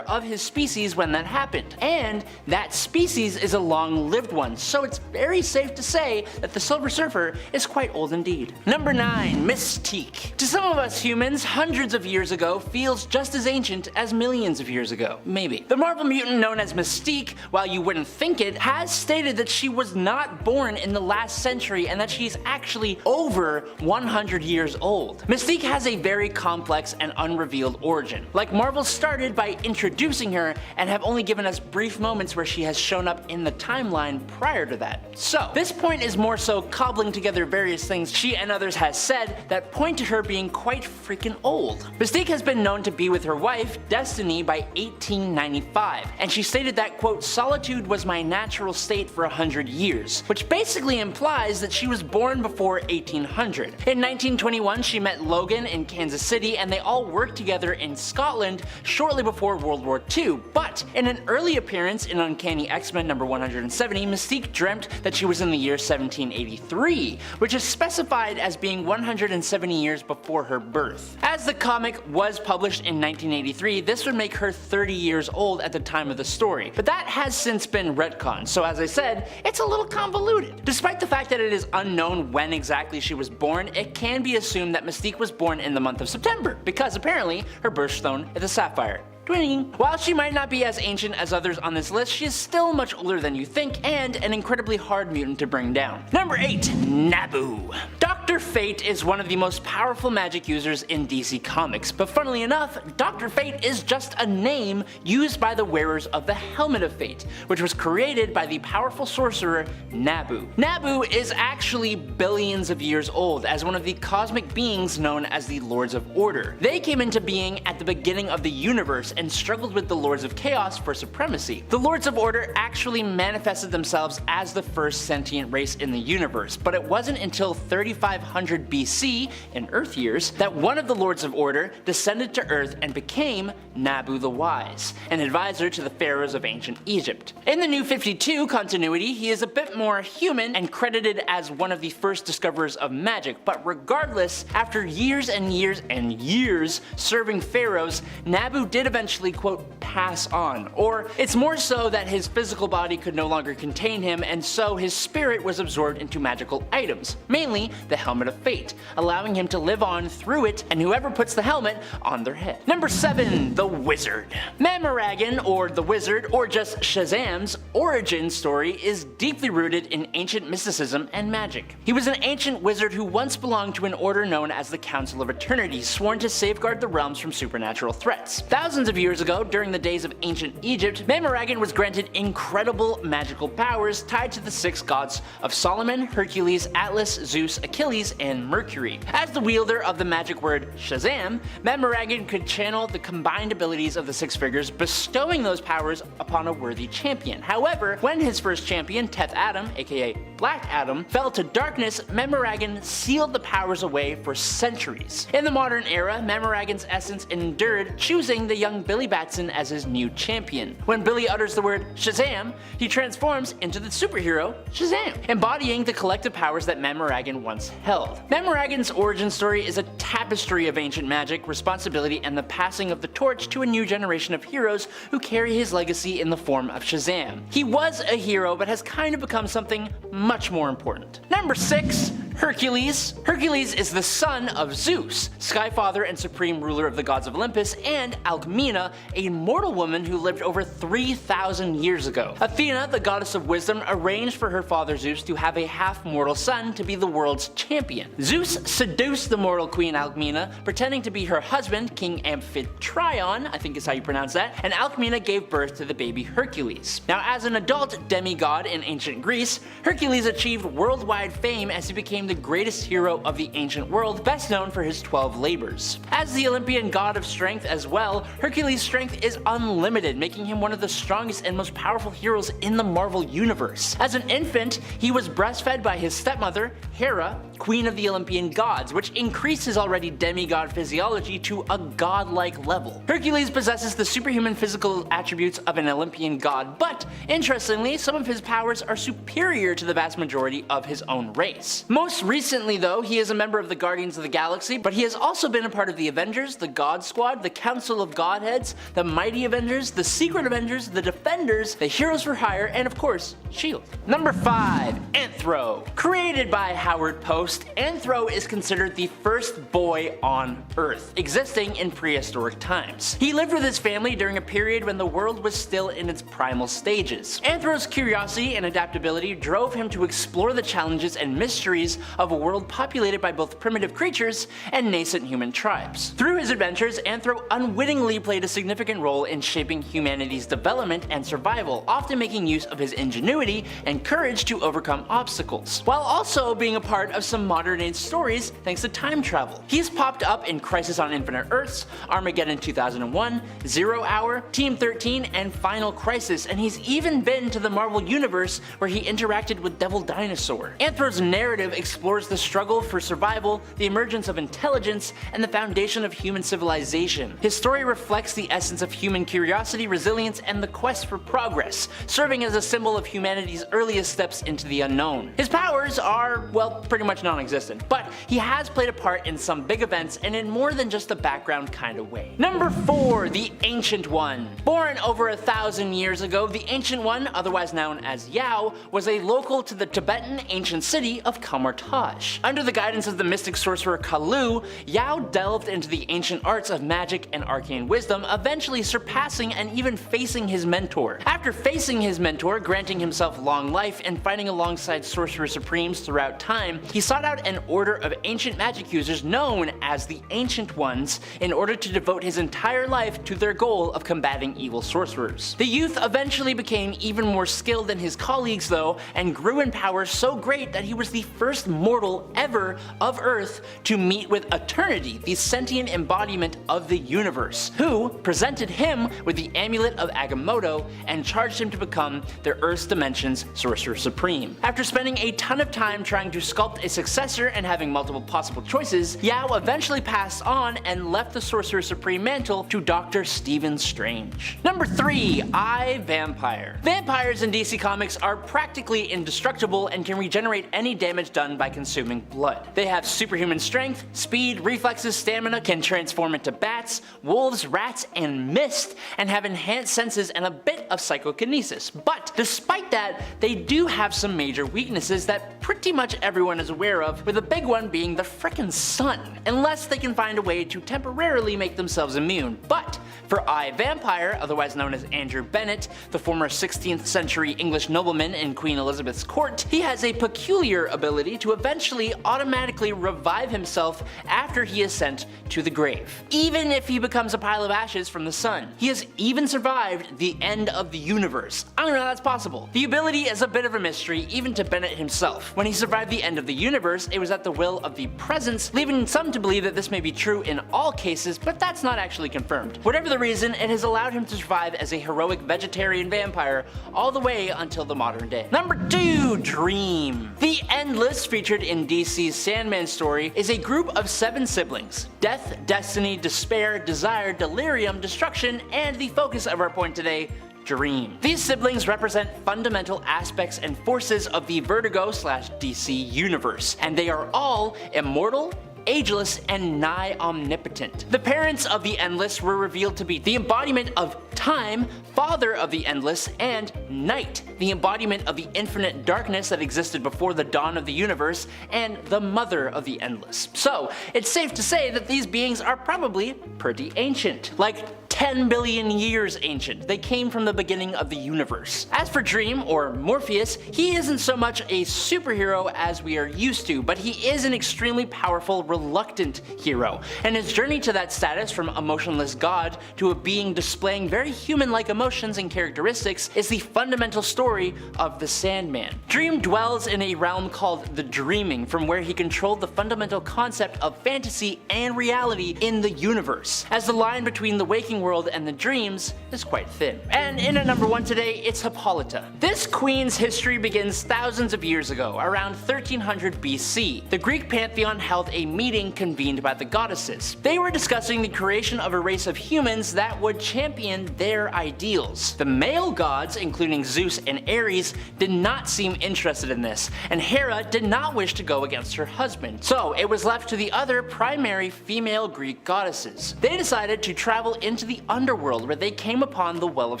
of his species when that happened. And that species is a long-lived one, so it's very safe to say that the Silver Surfer is quite old indeed. Number 9. Mystique. To some of us humans, hundreds of years ago feels just as ancient as millions of years ago. Maybe. The Marvel mutant known as Mystique, while you wouldn't think it, has stated that she was not born in the last century and that she's actually over 100 years old. Mystique has a very complex and unrevealed origin. Like Marvel started by introducing her and have only given us brief moments where she has shown up in the timeline prior to that. So this point is more so cobbling together various things she and others has said that point to her being quite freaking old. Mystique has been known to be with her wife, Destiny, by 1895, and she stated that, quote, "Solitude was my natural state for 100 years, which basically implies that she was born before 1800. In 1921, she met Logan in Kansas City, and they all worked together in Scotland shortly before World War II, but in an early appearance in Uncanny X-Men number 170, Mystique dreamt that she was in the year 1783, which is specified as being 170 years before her birth. As the comic was published in 1983, this would make her 30 years old at the time of the story, but that has since been retconned. So as I said, it's a little convoluted. Despite the fact that it is unknown when exactly she was born, it can be assumed that Mystique was born in the month of September, because apparently her birthstone is a sapphire. Twinning. While she might not be as ancient as others on this list, she is still much older than you think and an incredibly hard mutant to bring down. Number 8. Nabu. Dr. Fate is one of the most powerful magic users in DC Comics, but funnily enough, Dr. Fate is just a name used by the wearers of the Helmet of Fate, which was created by the powerful sorcerer Nabu. Nabu is actually billions of years old as one of the cosmic beings known as the Lords of Order. They came into being at the beginning of the universe and struggled with the Lords of Chaos for supremacy. The Lords of Order actually manifested themselves as the first sentient race in the universe, but it wasn't until 3500 BC, in Earth years, that one of the Lords of Order descended to Earth and became Nabu the Wise, an advisor to the pharaohs of ancient Egypt. In the New 52 continuity, he is a bit more human and credited as one of the first discoverers of magic, but regardless, after years and years and years serving pharaohs, Nabu did eventually, quote, pass on, or it's more so that his physical body could no longer contain him, and so his spirit was absorbed into magical items, mainly the Helmet of Fate, allowing him to live on through it and whoever puts the helmet on their head. Number 7. The Wizard. Mamaragan, or the Wizard, or just Shazam's origin story is deeply rooted in ancient mysticism and magic. He was an ancient wizard who once belonged to an order known as the Council of Eternity, sworn to safeguard the realms from supernatural threats. Thousands of years ago, during the days of ancient Egypt, Mamaragan was granted incredible magical powers tied to the 6 gods of Solomon, Hercules, Atlas, Zeus, Achilles, and Mercury. As the wielder of the magic word Shazam, Mamaragan could channel the combined abilities of the 6 figures, bestowing those powers upon a worthy champion. However, when his first champion, Teth Adam, aka Black Adam, fell to darkness, Mamaragan sealed the powers away for centuries. In the modern era, Mamaragan's essence endured, choosing the young crowning Billy Batson as his new champion. When Billy utters the word Shazam, he transforms into the superhero Shazam, embodying the collective powers that Mammaragan once held. Mammaragan's origin story is a tapestry of ancient magic, responsibility, and the passing of the torch to a new generation of heroes who carry his legacy in the form of Shazam. He was a hero, but has kind of become something much more important. Number 6. Hercules. Hercules is the son of Zeus, Skyfather and supreme ruler of the gods of Olympus, and Alcmena, a mortal woman who lived over 3,000 years ago. Athena, the goddess of wisdom, arranged for her father Zeus to have a half-mortal son to be the world's champion. Zeus seduced the mortal queen Alcmena, pretending to be her husband, King Amphitryon, I think is how you pronounce that, and Alcmena gave birth to the baby Hercules. Now, as an adult demigod in ancient Greece, Hercules achieved worldwide fame as he became the greatest hero of the ancient world, best known for his 12 labors. As the Olympian god of strength as well, Hercules' strength is unlimited, making him one of the strongest and most powerful heroes in the Marvel universe. As an infant, he was breastfed by his stepmother, Hera, queen of the Olympian gods, which increased his already demigod physiology to a godlike level. Hercules possesses the superhuman physical attributes of an Olympian god, but interestingly, some of his powers are superior to the vast majority of his own race. Most recently though, he is a member of the Guardians of the Galaxy, but he has also been a part of the Avengers, the God Squad, the Council of Godheads, the Mighty Avengers, the Secret Avengers, the Defenders, the Heroes for Hire, and of course, S.H.I.E.L.D. Number 5. Anthro. Created by Howard Post, Anthro is considered the first boy on Earth, existing in prehistoric times. He lived with his family during a period when the world was still in its primal stages. Anthro's curiosity and adaptability drove him to explore the challenges and mysteries of a world populated by both primitive creatures and nascent human tribes. Through his adventures, Anthro unwittingly played a significant role in shaping humanity's development and survival, often making use of his ingenuity and courage to overcome obstacles, while also being a part of some modern-age stories thanks to time travel. He's popped up in Crisis on Infinite Earths, Armageddon 2001, Zero Hour, Team 13, and Final Crisis, and he's even been to the Marvel Universe where he interacted with Devil Dinosaur. Anthro's narrative explores the struggle for survival, the emergence of intelligence, and the foundation of human civilization. His story reflects the essence of human curiosity, resilience, and the quest for progress, serving as a symbol of humanity's earliest steps into the unknown. His powers are, well, pretty much non-existent, but he has played a part in some big events and in more than just a background kind of way. Number 4. The Ancient One. Born over 1,000 years ago, the Ancient One, otherwise known as Yao, was a local to the Tibetan ancient city of Kamar-Taj. Under the guidance of the mystic sorcerer Kalu, Yao delved into the ancient arts of magic and arcane wisdom, eventually surpassing and even facing his mentor. After facing his mentor, granting himself long life, and fighting alongside sorcerer supremes throughout time, he sought out an order of ancient magic users known as the Ancient Ones in order to devote his entire life to their goal of combating evil sorcerers. The youth eventually became even more skilled than his colleagues though, and grew in power so great that he was the first mortal ever of Earth to meet with Eternity, the sentient embodiment of the universe, who presented him with the amulet of Agamotto and charged him to become the Earth's Dimension's Sorcerer Supreme. After spending a ton of time trying to sculpt a successor and having multiple possible choices, Yao eventually passed on and left the Sorcerer Supreme mantle to Dr. Stephen Strange. Number 3. I, Vampire. Vampires in DC Comics are practically indestructible and can regenerate any damage done by consuming blood. They have superhuman strength, speed, reflexes, stamina, can transform into bats, wolves, rats, and mist, and have enhanced senses and a bit of psychokinesis. But despite that, they do have some major weaknesses that pretty much everyone is aware of, with the big one being the frickin' sun, unless they can find a way to temporarily make themselves immune. But for I, Vampire, otherwise known as Andrew Bennett, the former 16th century English nobleman in Queen Elizabeth's court, he has a peculiar ability to eventually automatically revive himself after he is sent to the grave, even if he becomes a pile of ashes from the sun. He has even survived the end of the universe. I don't know how that's possible. The ability is a bit of a mystery even to Bennett himself. When he survived the end of the universe, it was at the will of the Presence, leaving some to believe that this may be true in all cases, but that's not actually confirmed. Whatever the reason it has allowed him to survive as a heroic vegetarian vampire all the way until the modern day. Number 2. Dream. The Endless, featured in DC's Sandman story, is a group of 7 siblings. Death, destiny, despair, desire, delirium, destruction, and the focus of our point today, Dream. These siblings represent fundamental aspects and forces of the Vertigo/DC universe, and they are all immortal, ageless, and nigh omnipotent. The parents of the Endless were revealed to be the embodiment of Time, father of the Endless, and Night, the embodiment of the infinite darkness that existed before the dawn of the universe, and the mother of the Endless. So, it's safe to say that these beings are probably pretty ancient. Like 10 billion years ancient. They came from the beginning of the universe. As for Dream, or Morpheus, he isn't so much a superhero as we are used to, but he is an extremely powerful, reluctant hero. And his journey to that status, from emotionless god to a being displaying very human-like emotions and characteristics, is the fundamental story of the Sandman. Dream dwells in a realm called the Dreaming, from where he controlled the fundamental concept of fantasy and reality in the universe, as the line between the waking world and the dreams is quite thin. And in at number 1 today, it's Hippolyta. This queen's history begins thousands of years ago, around 1300 BC. The Greek pantheon held a meeting convened by the goddesses. They were discussing the creation of a race of humans that would champion their ideals. The male gods, including Zeus and Ares, did not seem interested in this, and Hera did not wish to go against her husband. So it was left to the other primary female Greek goddesses. They decided to travel into the underworld, where they came upon the Well of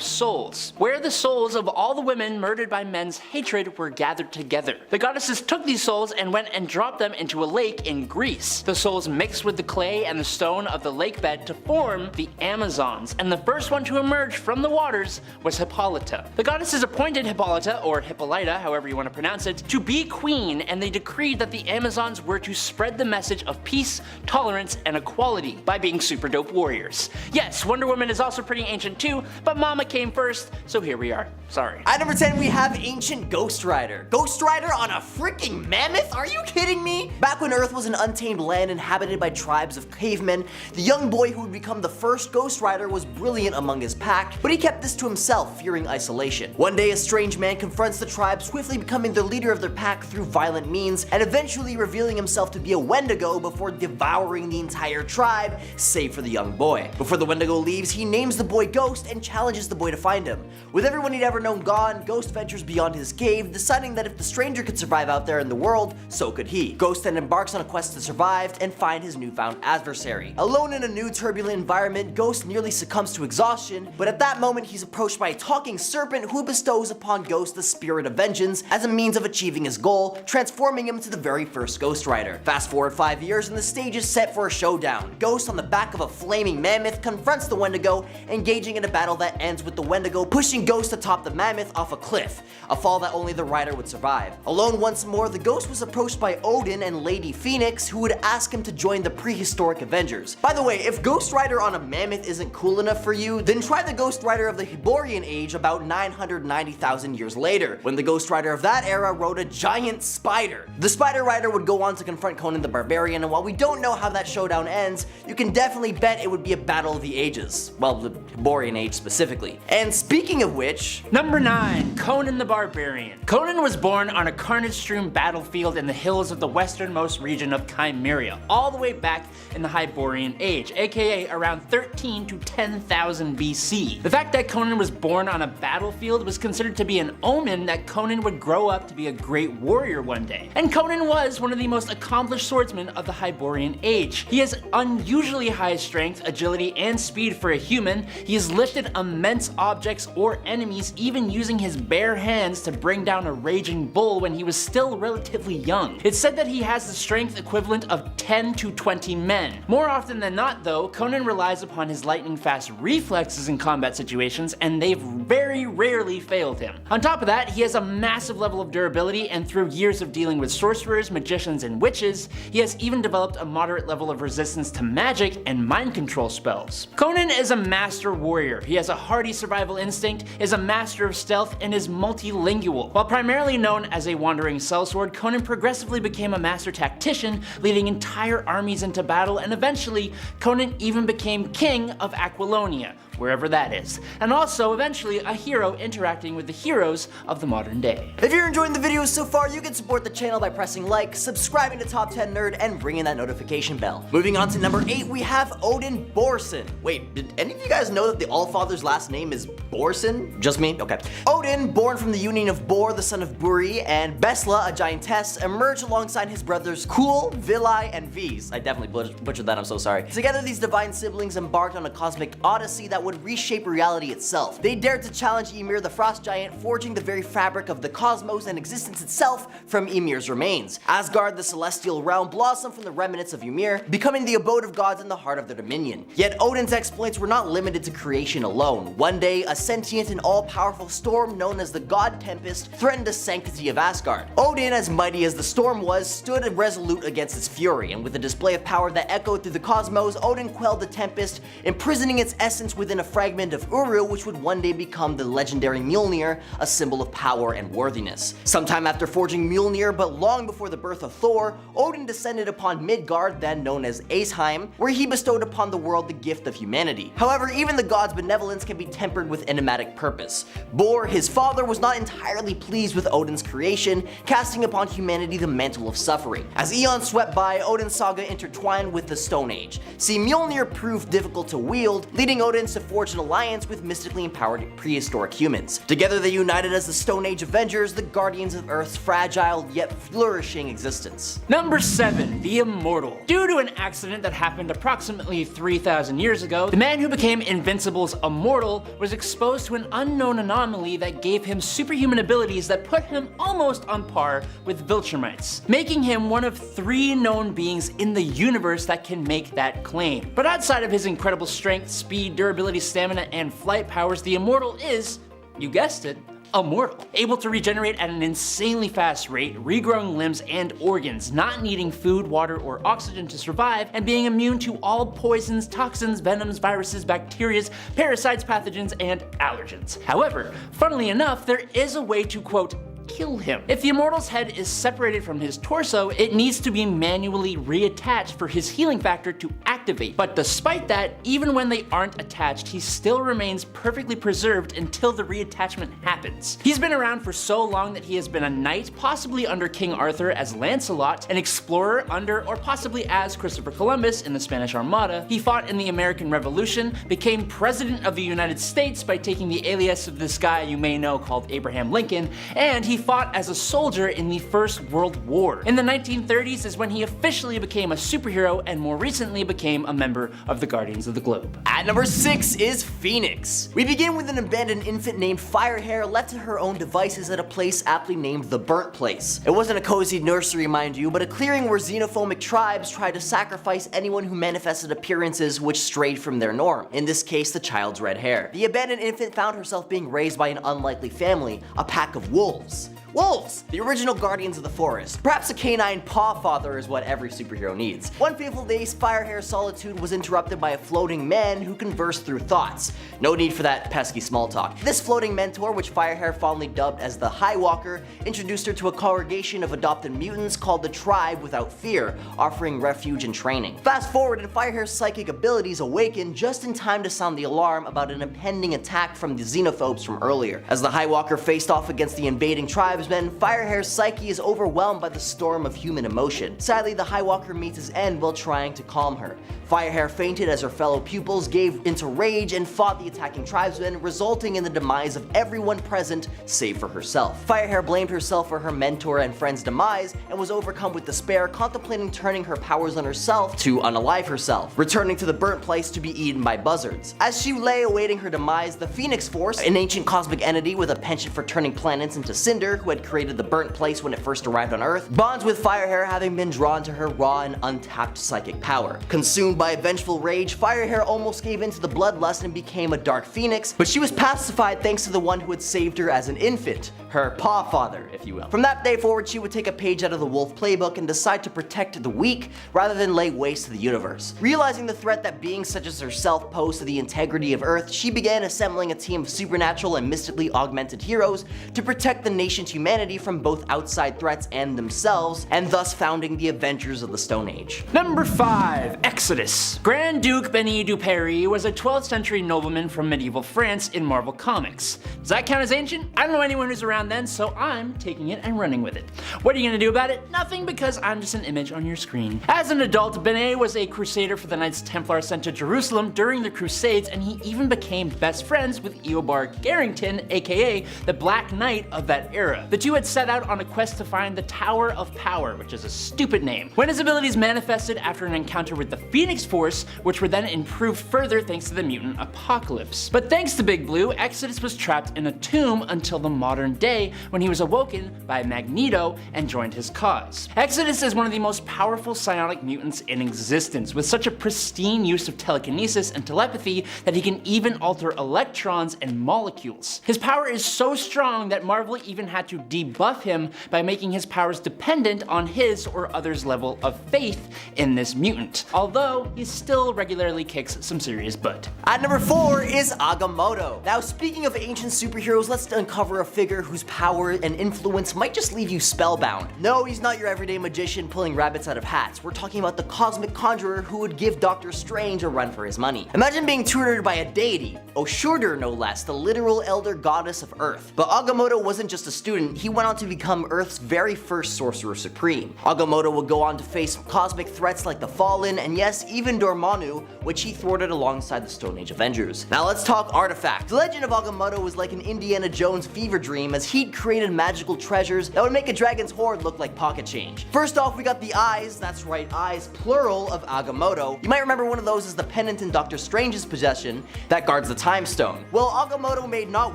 Souls, where the souls of all the women murdered by men's hatred were gathered together. The goddesses took these souls and went and dropped them into a lake in Greece. The souls mixed with the clay and the stone of the lake bed to form the Amazons, and the first one to emerge from the waters was Hippolyta. The goddesses appointed Hippolyta, or Hippolyta, however you want to pronounce it, to be queen, and they decreed that the Amazons were to spread the message of peace, tolerance, and equality by being super dope warriors. Yes, Wonder Woman is also pretty ancient too, but Mama came first, so here we are. Sorry. At number 10, we have ancient Ghost Rider. Ghost Rider on a freaking mammoth? Are you kidding me? Back when Earth was an untamed land inhabited by tribes of cavemen, the young boy who would become the first Ghost Rider was brilliant among his pack, but he kept this to himself, fearing isolation. One day, a strange man confronts the tribe, swiftly becoming the leader of their pack through violent means, and eventually revealing himself to be a Wendigo before devouring the entire tribe, save for the young boy. Before the Wendigo leaves, he names the boy Ghost and challenges the boy to find him. With everyone he'd ever known gone, Ghost ventures beyond his cave, deciding that if the stranger could survive out there in the world, so could he. Ghost then embarks on a quest to survive and find his newfound adversary. Alone in a new turbulent environment, Ghost nearly succumbs to exhaustion, but at that moment he's approached by a talking serpent who bestows upon Ghost the spirit of vengeance as a means of achieving his goal, transforming him into the very first Ghost Rider. Fast forward 5 years and the stage is set for a showdown. Ghost, on the back of a flaming mammoth, confronts the Wendigo, engaging in a battle that ends with the Wendigo pushing Ghost atop the mammoth off a cliff, a fall that only the rider would survive. Alone once more, the Ghost was approached by Odin and Lady Phoenix, who would ask him to join the Prehistoric Avengers. By the way, if Ghost Rider on a mammoth isn't cool enough for you, then try the Ghost Rider of the Hyborian Age about 990,000 years later, when the Ghost Rider of that era rode a giant spider. The Spider Rider would go on to confront Conan the Barbarian, and while we don't know how that showdown ends, you can definitely bet it would be a battle of the ages. Well, the Hyborian Age specifically. And speaking of which... Number 9. Conan the Barbarian. Conan was born on a carnage-strewn battlefield in the hills of the westernmost region of Chimeria, all the way back in the Hyborian Age, aka around 13 to 10,000 BC. The fact that Conan was born on a battlefield was considered to be an omen that Conan would grow up to be a great warrior one day. And Conan was one of the most accomplished swordsmen of the Hyborian Age. He has unusually high strength, agility, and speed for a human. He has lifted immense objects or enemies, even using his bare hands to bring down a raging bull when he was still relatively young. It's said that he has the strength equivalent of 10 to 20 men. More often than not though, Conan relies upon his lightning-fast reflexes in combat situations, and they've very rarely failed him. On top of that, he has a massive level of durability, and through years of dealing with sorcerers, magicians, and witches, he has even developed a moderate level of resistance to magic and mind control spells. Conan is a master warrior. He has a hardy survival instinct, is a master of stealth, and is multilingual. While primarily known as a wandering sellsword, Conan progressively became a master tactician, leading entire armies into battle, and eventually Conan even became king of Aquilonia, wherever that is, and also eventually a hero interacting with the heroes of the modern day. If you're enjoying the videos so far, you can support the channel by pressing like, subscribing to Top 10 Nerd, and ringing that notification bell. Moving on to number 8, we have Odin Borson. Wait, did any of you guys know that the All-Father's last name is Borson? Just me? Okay. Odin, born from the union of Bor, the son of Buri, and Besla, a giantess, emerged alongside his brothers Kul, Vilai, and Vis. I definitely butchered that, I'm so sorry. Together, these divine siblings embarked on a cosmic odyssey that would reshape reality itself. They dared to challenge Ymir, the frost giant, forging the very fabric of the cosmos and existence itself from Ymir's remains. Asgard, the celestial realm, blossomed from the remnants of Ymir, becoming the abode of gods in the heart of their dominion. Yet Odin's exploits were not limited to creation alone. One day, a sentient and all-powerful storm known as the God Tempest threatened the sanctity of Asgard. Odin, as mighty as the storm was, stood resolute against its fury, and with a display of power that echoed through the cosmos, Odin quelled the Tempest, imprisoning its essence within a fragment of Uru, which would one day become the legendary Mjolnir, a symbol of power and worthiness. Sometime after forging Mjolnir, but long before the birth of Thor, Odin descended upon Midgard, then known as Aesheim, where he bestowed upon the world the gift of humanity. However, even the god's benevolence can be tempered with enigmatic purpose. Bor, his father, was not entirely pleased with Odin's creation, casting upon humanity the mantle of suffering. As eons swept by, Odin's saga intertwined with the Stone Age. See, Mjolnir proved difficult to wield, leading Odin to forge an alliance with mystically empowered prehistoric humans. Together they united as the Stone Age Avengers, the guardians of Earth's fragile yet flourishing existence. Number 7, the Immortal. Due to an accident that happened approximately 3,000 years ago, the man who became Invincible's Immortal was exposed to an unknown anomaly that gave him superhuman abilities that put him almost on par with Viltrumites, making him one of 3 known beings in the universe that can make that claim. But outside of his incredible strength, speed, durability, stamina, and flight powers, the Immortal is, you guessed it, immortal, able to regenerate at an insanely fast rate, regrowing limbs and organs, not needing food, water, or oxygen to survive, and being immune to all poisons, toxins, venoms, viruses, bacteria, parasites, pathogens, and allergens. However, funnily enough, there is a way to, quote, kill him. If the Immortal's head is separated from his torso, it needs to be manually reattached for his healing factor to activate. But despite that, even when they aren't attached, he still remains perfectly preserved until the reattachment happens. He's been around for so long that he has been a knight, possibly under King Arthur as Lancelot, an explorer under or possibly as Christopher Columbus in the Spanish Armada. He fought in the American Revolution, became president of the United States by taking the alias of this guy you may know called Abraham Lincoln, and he fought as a soldier in the First World War. In the 1930s is when he officially became a superhero and more recently became a member of the Guardians of the Globe. At number 6 is Phoenix. We begin with an abandoned infant named Firehair left to her own devices at a place aptly named the Burnt Place. It wasn't a cozy nursery, mind you, but a clearing where xenophobic tribes tried to sacrifice anyone who manifested appearances which strayed from their norm, in this case the child's red hair. The abandoned infant found herself being raised by an unlikely family, a pack of wolves. Wolves! The original guardians of the forest. Perhaps a canine paw father is what every superhero needs. One fateful day, Firehair's solitude was interrupted by a floating man who conversed through thoughts. No need for that pesky small talk. This floating mentor, which Firehair fondly dubbed as the High Walker, introduced her to a congregation of adopted mutants called the Tribe Without Fear, offering refuge and training. Fast forward, and Firehair's psychic abilities awakened just in time to sound the alarm about an impending attack from the xenophobes from earlier. As the High Walker faced off against the invading tribesmen, Firehair's psyche is overwhelmed by the storm of human emotion. Sadly, the High Walker meets his end while trying to calm her. Firehair fainted as her fellow pupils gave into rage and fought the attacking tribesmen, resulting in the demise of everyone present save for herself. Firehair blamed herself for her mentor and friend's demise and was overcome with despair, contemplating turning her powers on herself to unalive herself, returning to the Burnt Place to be eaten by buzzards. As she lay awaiting her demise, the Phoenix Force, an ancient cosmic entity with a penchant for turning planets into cinder, who had created the Burnt Place when it first arrived on Earth, bonds with Firehair, having been drawn to her raw and untapped psychic power. Consumed by a vengeful rage, Firehair almost gave in to the bloodlust and became a dark phoenix, but she was pacified thanks to the one who had saved her as an infant, her paw father, if you will. From that day forward, she would take a page out of the wolf playbook and decide to protect the weak rather than lay waste to the universe. Realizing the threat that beings such as herself pose to the integrity of Earth, she began assembling a team of supernatural and mystically augmented heroes to protect the nation's humanity from both outside threats and themselves, and thus founding the Avengers of the Stone Age. Number 5. Exodus. Grand Duke Benny du Perry was a 12th century nobleman from medieval France in Marvel Comics. Does that count as ancient? I don't know anyone who's around then, so I'm taking it and running with it. What are you gonna do about it? Nothing, because I'm just an image on your screen. As an adult, Benet was a crusader for the Knights Templar sent to Jerusalem during the Crusades, and he even became best friends with Eobard Garrington, aka the Black Knight of that era. The two had set out on a quest to find the Tower of Power, which is a stupid name, when his abilities manifested after an encounter with the Phoenix Force, which were then improved further thanks to the mutant apocalypse. But thanks to Big Blue, Exodus was trapped in a tomb until the modern day, when he was awoken by Magneto and joined his cause. Exodus is one of the most powerful psionic mutants in existence, with such a pristine use of telekinesis and telepathy that he can even alter electrons and molecules. His power is so strong that Marvel even had to debuff him by making his powers dependent on his or others' level of faith in this mutant, although he still regularly kicks some serious butt. At number 4 is Agamotto. Now, speaking of ancient superheroes, let's uncover a figure whose power and influence might just leave you spellbound. No, he's not your everyday magician pulling rabbits out of hats. We're talking about the cosmic conjurer who would give Doctor Strange a run for his money. Imagine being tutored by a deity, Oshurdur no less, the literal elder goddess of Earth. But Agamotto wasn't just a student, he went on to become Earth's very first sorcerer supreme. Agamotto would go on to face cosmic threats like the Fallen, and yes, even Dormammu, which he thwarted alongside the Stone Age Avengers. Now let's talk artifact. The legend of Agamotto was like an Indiana Jones fever dream, as he'd created magical treasures that would make a dragon's hoard look like pocket change. First off, we got the eyes, that's right, eyes plural, of Agamotto. You might remember one of those as the pendant in Doctor Strange's possession that guards the Time Stone. Well, Agamotto made not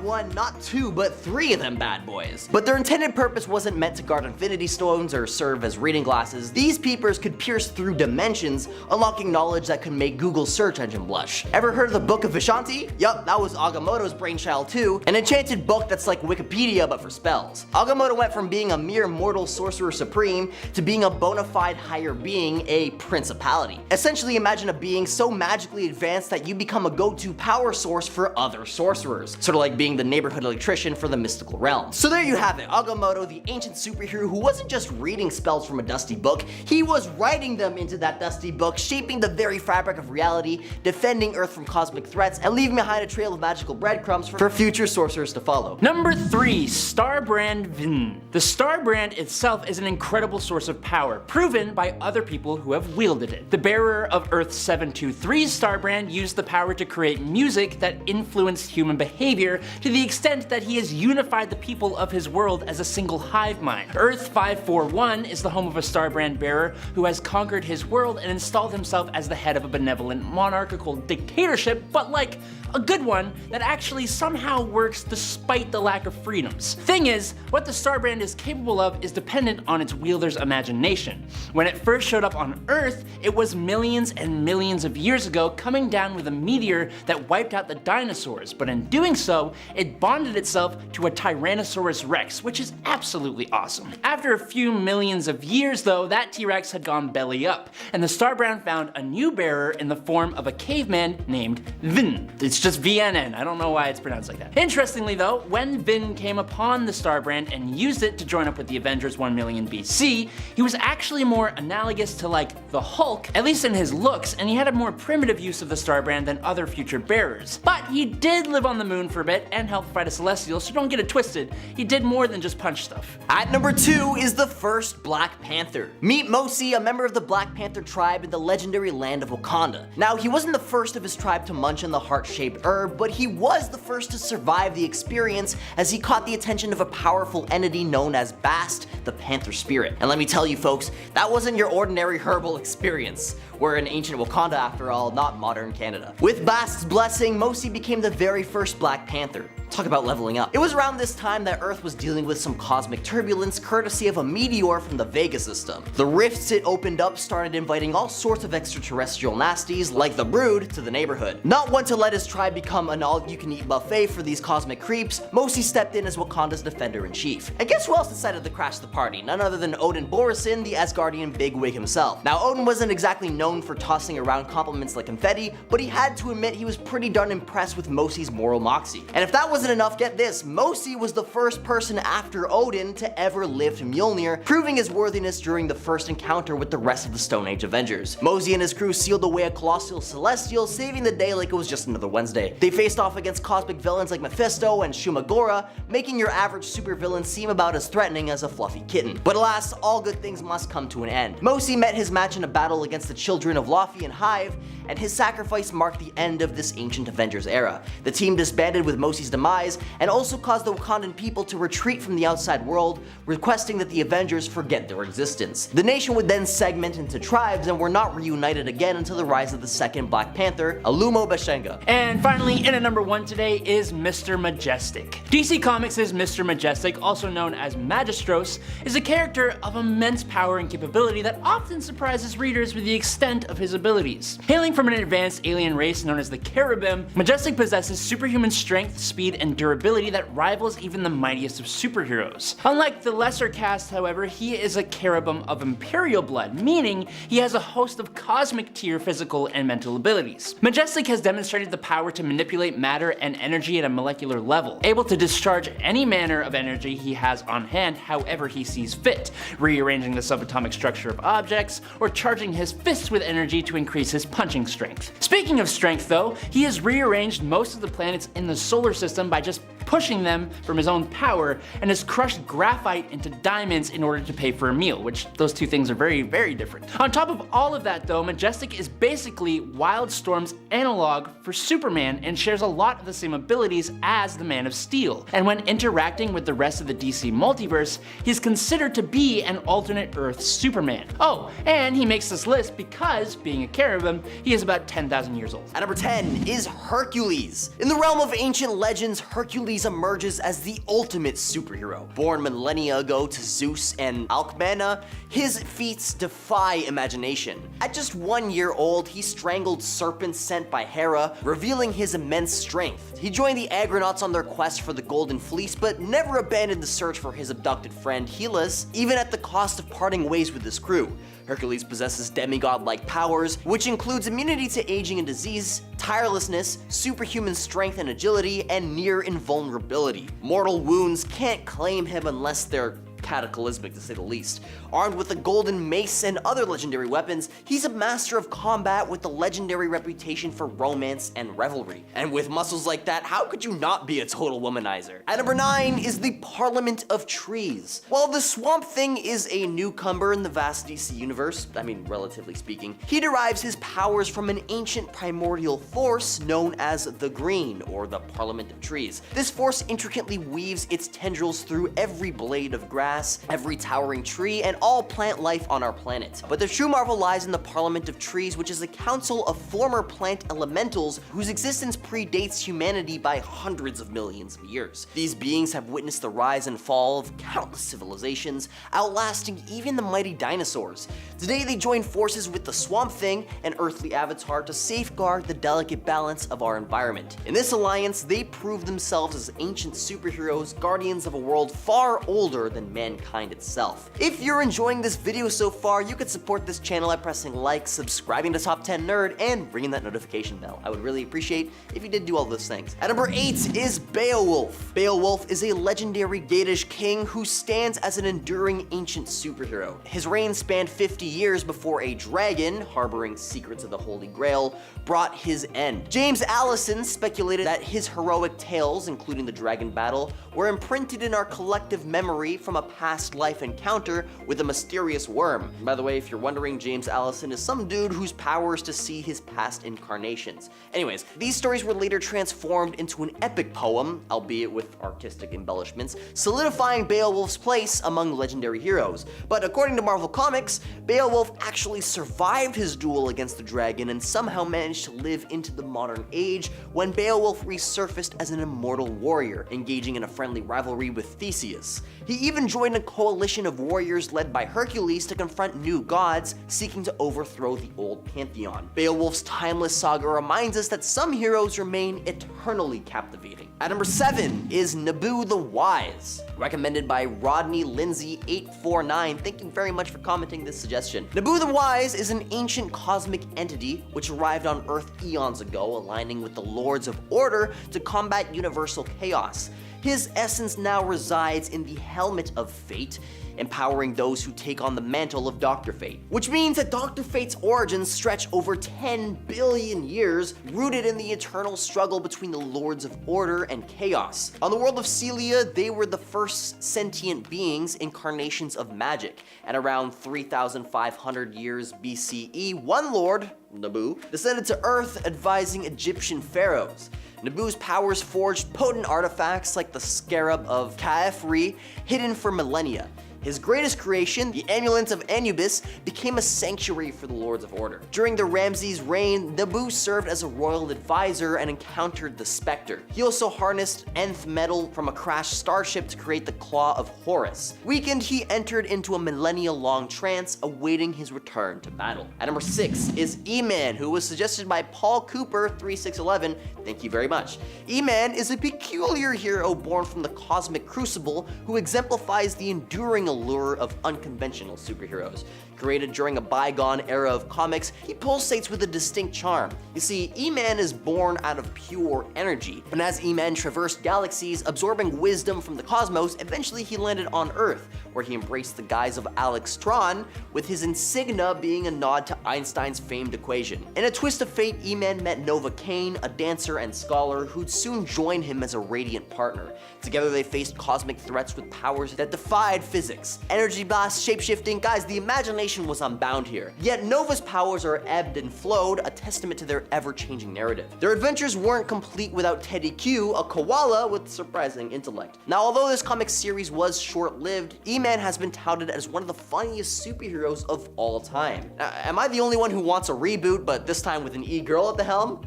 one, not two, but 3 of them bad boys. But their intended purpose wasn't meant to guard Infinity Stones or serve as reading glasses. These peepers could pierce through dimensions, unlocking knowledge that could make Google's search engine blush. Ever heard of the Book of Vishanti? Yup, that was Agamotto's brainchild too, an enchanted book that's like Wikipedia but for spells. Agamotto went from being a mere mortal sorcerer supreme to being a bona fide higher being, a principality. Essentially, imagine a being so magically advanced that you become a go-to power source for other sorcerers, sort of like being the neighborhood electrician for the mystical realm. So there you have it, Agamotto, the ancient superhero who wasn't just reading spells from a dusty book, he was writing them into that dusty book, shaping the very fabric of reality, defending Earth from cosmic threats, and leaving behind a trail of magical breadcrumbs for future sorcerers to follow. Number 3. Starbrand Vin. The Starbrand itself is an incredible source of power, proven by other people who have wielded it. The bearer of Earth 723's Starbrand used the power to create music that influenced human behavior to the extent that he has unified the people of his world as a single hive mind. Earth 541 is the home of a Starbrand bearer who has conquered his world and installed himself as the head of a benevolent monarchical dictatorship, but like a good one that actually somehow works despite the lack of freedoms. Thing is, what the Starbrand is capable of is dependent on its wielder's imagination. When it first showed up on Earth, it was millions and millions of years ago, coming down with a meteor that wiped out the dinosaurs, but in doing so, it bonded itself to a Tyrannosaurus Rex, which is absolutely awesome. After a few millions of years though, that T-Rex had gone belly up, and the Starbrand found a new bearer in the form of a caveman named Vin. It's just VNN, I don't know why it's pronounced like that. Interestingly though, when Vin came upon the Starbrand and used it to join up with the Avengers 1 million BC, he was actually more analogous to like the Hulk, at least in his looks, and he had a more primitive use of the Starbrand than other future bearers. But he did live on the moon for a bit and help fight a Celestial, so don't get it twisted, he did more than just punch stuff. At number 2 is the first Black Panther. Meet Mosi, a member of the Black Panther tribe in the legendary land of Wakanda. Now, he wasn't the first of his tribe to munch on the heart-shaped herb, but he was the first to survive the experience as he caught the attention of a powerful entity known as Bast, the Panther Spirit. And let me tell you folks, that wasn't your ordinary herbal experience. We're in ancient Wakanda after all, not modern Canada. With Bast's blessing, Mosi became the very first Black Panther. Talk about leveling up. It was around this time that Earth was dealing with some cosmic turbulence courtesy of a meteor from the Vega system. The rifts it opened up started inviting all sorts of extraterrestrial nasties, like the Brood, to the neighborhood. Not one to let his tribe become an all-you-can-eat buffet for these cosmic creeps, Mosi stepped in as Wakanda's defender-in-chief. And guess who else decided to crash the party? None other than Odin Borison, the Asgardian bigwig himself. Now, Odin wasn't exactly known for tossing around compliments like confetti, but he had to admit he was pretty darn impressed with Mosi's moral moxie. And if that wasn't enough, get this, Mosi was the first person after Odin to ever lift Mjolnir, proving his worthiness during the first encounter with the rest of the Stone Age Avengers. Mosi and his crew sealed away a colossal celestial, saving the day like it was just another Wednesday. They faced off against cosmic villains like Mephisto and Shumagora, making your average supervillain seem about as threatening as a fluffy kitten. But alas, all good things must come to an end. Mosi met his match in a battle against the children of Laufey and Hive, and his sacrifice marked the end of this ancient Avengers era. The team disbanded with Mosi's demise, and also caused the Wakandan people to retreat from the outside world, requesting that the Avengers forget their existence. The nation would then segment into tribes and were not reunited again until the rise of the second Black Panther, Alumo Bashenga. And finally, in at number 1 today is Mr. Majestic. DC Comics' Mr. Majestic, also known as Magistros, is a character of immense power and capability that often surprises readers with the extent of his abilities. Hailing from an advanced alien race known as the Cherubim, Majestic possesses superhuman strength, speed, and durability that rivals even the mightiest of superheroes. Unlike the lesser cast, however, he is a Cherubim of Imperial blood, meaning he has a host of cosmic tier physical and mental abilities. Majestic has demonstrated the power to manipulate matter and energy at a molecular level, able to discharge any manner of energy he has on hand however he sees fit, rearranging the subatomic structure of objects, or charging his fists with energy to increase his punching strength. Speaking of strength though, he has rearranged most of the planets in the solar system by just pushing them from his own power, and has crushed graphite into diamonds in order to pay for a meal, which those two things are very, very different. On top of all of that though, Majestic is basically Wildstorm's analog for Superman and shares a lot of the same abilities as the Man of Steel. And when interacting with the rest of the DC multiverse, he's considered to be an alternate Earth Superman. Oh, and he makes this list because, being a Cherubim, he is about 10,000 years old. At number 10 is Hercules. In the realm of ancient legends, Hercules emerges as the ultimate superhero. Born millennia ago to Zeus and Alcmena, his feats defy imagination. At just 1 year old, he strangled serpents sent by Hera, revealing his immense strength. He joined the Agronauts on their quest for the Golden Fleece, but never abandoned the search for his abducted friend Hellas, even at the cost of parting ways with his crew. Hercules possesses demigod-like powers, which includes immunity to aging and disease, tirelessness, superhuman strength and agility, and near invulnerability. Mortal wounds can't claim him unless they're cataclysmic, to say the least. Armed with a golden mace and other legendary weapons, he's a master of combat with the legendary reputation for romance and revelry. And with muscles like that, how could you not be a total womanizer? At number 9 is the Parliament of Trees. While the Swamp Thing is a newcomer in the vast DC universe, I mean relatively speaking, he derives his powers from an ancient primordial force known as the Green, or the Parliament of Trees. This force intricately weaves its tendrils through every blade of grass, every towering tree, and all plant life on our planet. But the true marvel lies in the Parliament of Trees, which is a council of former plant elementals whose existence predates humanity by hundreds of millions of years. These beings have witnessed the rise and fall of countless civilizations, outlasting even the mighty dinosaurs. Today they join forces with the Swamp Thing, an earthly avatar, to safeguard the delicate balance of our environment. In this alliance, they prove themselves as ancient superheroes, guardians of a world far older than mankind itself. If you're enjoying this video so far, you could support this channel by pressing like, subscribing to Top 10 Nerd, and ringing that notification bell. I would really appreciate if you did do all those things. At number 8 is Beowulf. Beowulf is a legendary Geatish king who stands as an enduring ancient superhero. His reign spanned 50 years before a dragon, harboring secrets of the Holy Grail, brought his end. James Allison speculated that his heroic tales, including the dragon battle, were imprinted in our collective memory from a past life encounter with a mysterious worm. By the way, if you're wondering, James Allison is some dude whose power is to see his past incarnations. Anyways, these stories were later transformed into an epic poem, albeit with artistic embellishments, solidifying Beowulf's place among legendary heroes. But according to Marvel Comics, Beowulf actually survived his duel against the dragon and somehow managed to live into the modern age when Beowulf resurfaced as an immortal warrior, engaging in a friendly rivalry with Theseus. He even joined a coalition of warriors led by Hercules to confront new gods seeking to overthrow the old pantheon. Beowulf's timeless saga reminds us that some heroes remain eternally captivating. At number 7 is Naboo the Wise, recommended by Rodney Lindsay 849. Thank you very much for commenting this suggestion. Naboo the Wise is an ancient cosmic entity which arrived on Earth eons ago, aligning with the Lords of Order to combat universal chaos. His essence now resides in the Helmet of Fate, empowering those who take on the mantle of Dr. Fate. Which means that Dr. Fate's origins stretch over 10 billion years, rooted in the eternal struggle between the Lords of Order and Chaos. On the world of Celia, they were the first sentient beings, incarnations of magic. At around 3,500 years BCE, one lord, Naboo, descended to Earth advising Egyptian pharaohs. Naboo's powers forged potent artifacts like the Scarab of Khafre, hidden for millennia. His greatest creation, the Amulet of Anubis, became a sanctuary for the Lords of Order. During the Ramses' reign, Naboo served as a royal advisor and encountered the Spectre. He also harnessed nth metal from a crashed starship to create the Claw of Horus. Weakened, he entered into a millennia-long trance, awaiting his return to battle. At number 6 is E-Man, who was suggested by Paul Cooper 3611. Thank you very much. E-Man is a peculiar hero born from the cosmic crucible who exemplifies the enduring allure of unconventional superheroes. Created during a bygone era of comics, he pulsates with a distinct charm. You see, E-Man is born out of pure energy, and as E-Man traversed galaxies, absorbing wisdom from the cosmos, eventually he landed on Earth, where he embraced the guise of Alex Tron, with his insignia being a nod to Einstein's famed equation. In a twist of fate, E-Man met Nova Kane, a dancer and scholar who'd soon join him as a radiant partner. Together they faced cosmic threats with powers that defied physics. Energy blast, shapeshifting, guys, the imagination was unbound here. Yet Nova's powers are ebbed and flowed, a testament to their ever-changing narrative. Their adventures weren't complete without Teddy Q, a koala with surprising intellect. Now, although this comic series was short-lived, E-Man has been touted as one of the funniest superheroes of all time. Now, am I the only one who wants a reboot, but this time with an E-girl at the helm?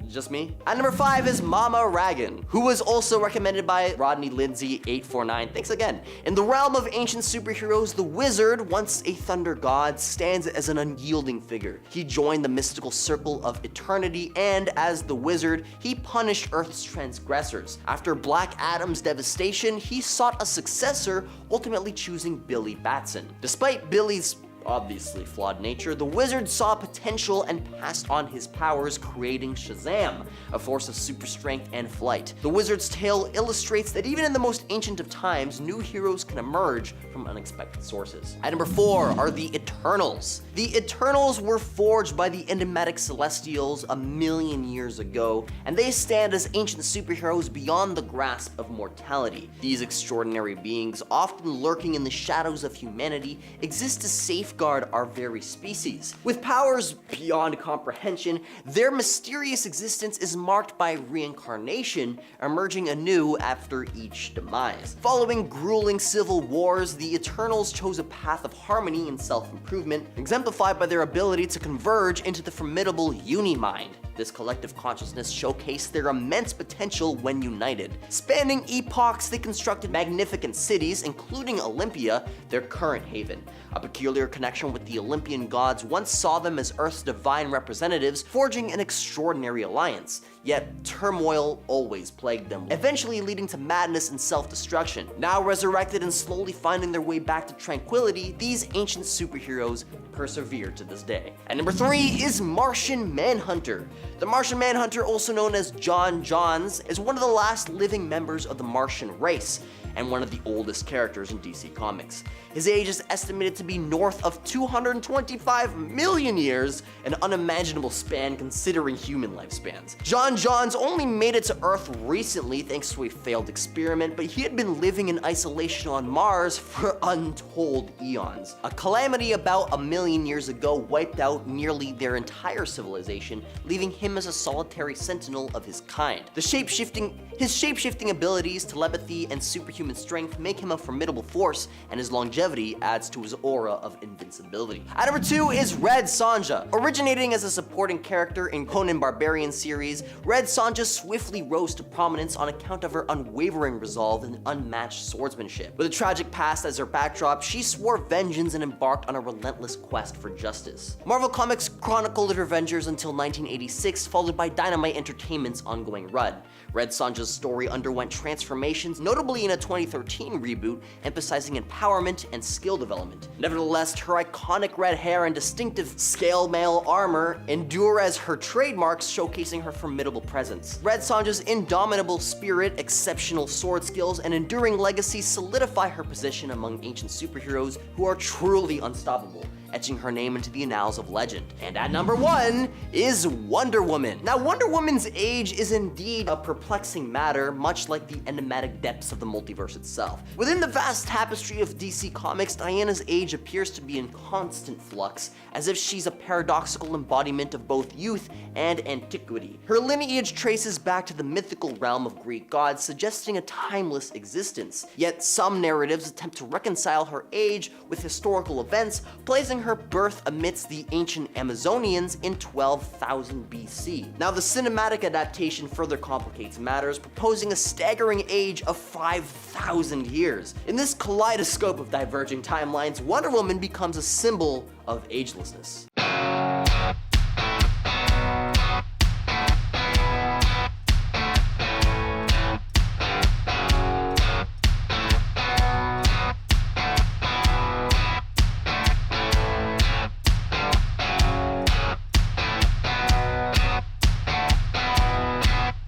Just me? At number 5 is Mama Ragan, who was also recommended by Rodney Lindsay 849. Thanks again. In the realm of ancient superheroes, the Wizard, once a thunder god, stands as an unyielding figure. He joined the mystical circle of eternity, and as the Wizard, he punished Earth's transgressors. After Black Adam's devastation, he sought a successor, ultimately choosing Billy Batson. Despite Billy's obviously flawed nature, the Wizard saw potential and passed on his powers, creating Shazam, a force of super strength and flight. The Wizard's tale illustrates that even in the most ancient of times, new heroes can emerge from unexpected sources. At number 4 are the Eternals. The Eternals were forged by the enigmatic Celestials 1,000,000 years ago, and they stand as ancient superheroes beyond the grasp of mortality. These extraordinary beings, often lurking in the shadows of humanity, exist to safeguard our very species. With powers beyond comprehension, their mysterious existence is marked by reincarnation, emerging anew after each demise. Following grueling civil wars, the Eternals chose a path of harmony and self-improvement, exemplified by their ability to converge into the formidable Unimind. This collective consciousness showcased their immense potential when united. Spanning epochs, they constructed magnificent cities, including Olympia, their current haven. A peculiar connection with the Olympian gods once saw them as Earth's divine representatives, forging an extraordinary alliance. Yet turmoil always plagued them, eventually leading to madness and self-destruction. Now resurrected and slowly finding their way back to tranquility, these ancient superheroes persevere to this day. And number 3 is Martian Manhunter. The Martian Manhunter, also known as John Johns, is one of the last living members of the Martian race, and one of the oldest characters in DC Comics. His age is estimated to be north of 225 million years, an unimaginable span considering human lifespans. John John Johns only made it to Earth recently thanks to a failed experiment, but he had been living in isolation on Mars for untold eons. A calamity about 1 million years ago wiped out nearly their entire civilization, leaving him as a solitary sentinel of his kind. His shape-shifting abilities, telepathy, and superhuman strength make him a formidable force, and his longevity adds to his aura of invincibility. At number 2 is Red Sonja. Originating as a supporting character in Conan Barbarian series, Red Sonja swiftly rose to prominence on account of her unwavering resolve and unmatched swordsmanship. With a tragic past as her backdrop, she swore vengeance and embarked on a relentless quest for justice. Marvel Comics chronicled her adventures until 1986, followed by Dynamite Entertainment's ongoing run. Red Sonja's story underwent transformations, notably in a 2013 reboot, emphasizing empowerment and skill development. Nevertheless, her iconic red hair and distinctive scale mail armor endure as her trademarks, showcasing her formidable presence. Red Sonja's indomitable spirit, exceptional sword skills, and enduring legacy solidify her position among ancient superheroes who are truly unstoppable, etching her name into the annals of legend. And at number 1 is Wonder Woman. Now, Wonder Woman's age is indeed a perplexing matter, much like the enigmatic depths of the multiverse itself. Within the vast tapestry of DC Comics, Diana's age appears to be in constant flux, as if she's a paradoxical embodiment of both youth and antiquity. Her lineage traces back to the mythical realm of Greek gods, suggesting a timeless existence. Yet some narratives attempt to reconcile her age with historical events, placing her birth amidst the ancient Amazonians in 12,000 BC. Now, the cinematic adaptation further complicates matters, proposing a staggering age of 5,000 years. In this kaleidoscope of diverging timelines, Wonder Woman becomes a symbol of agelessness.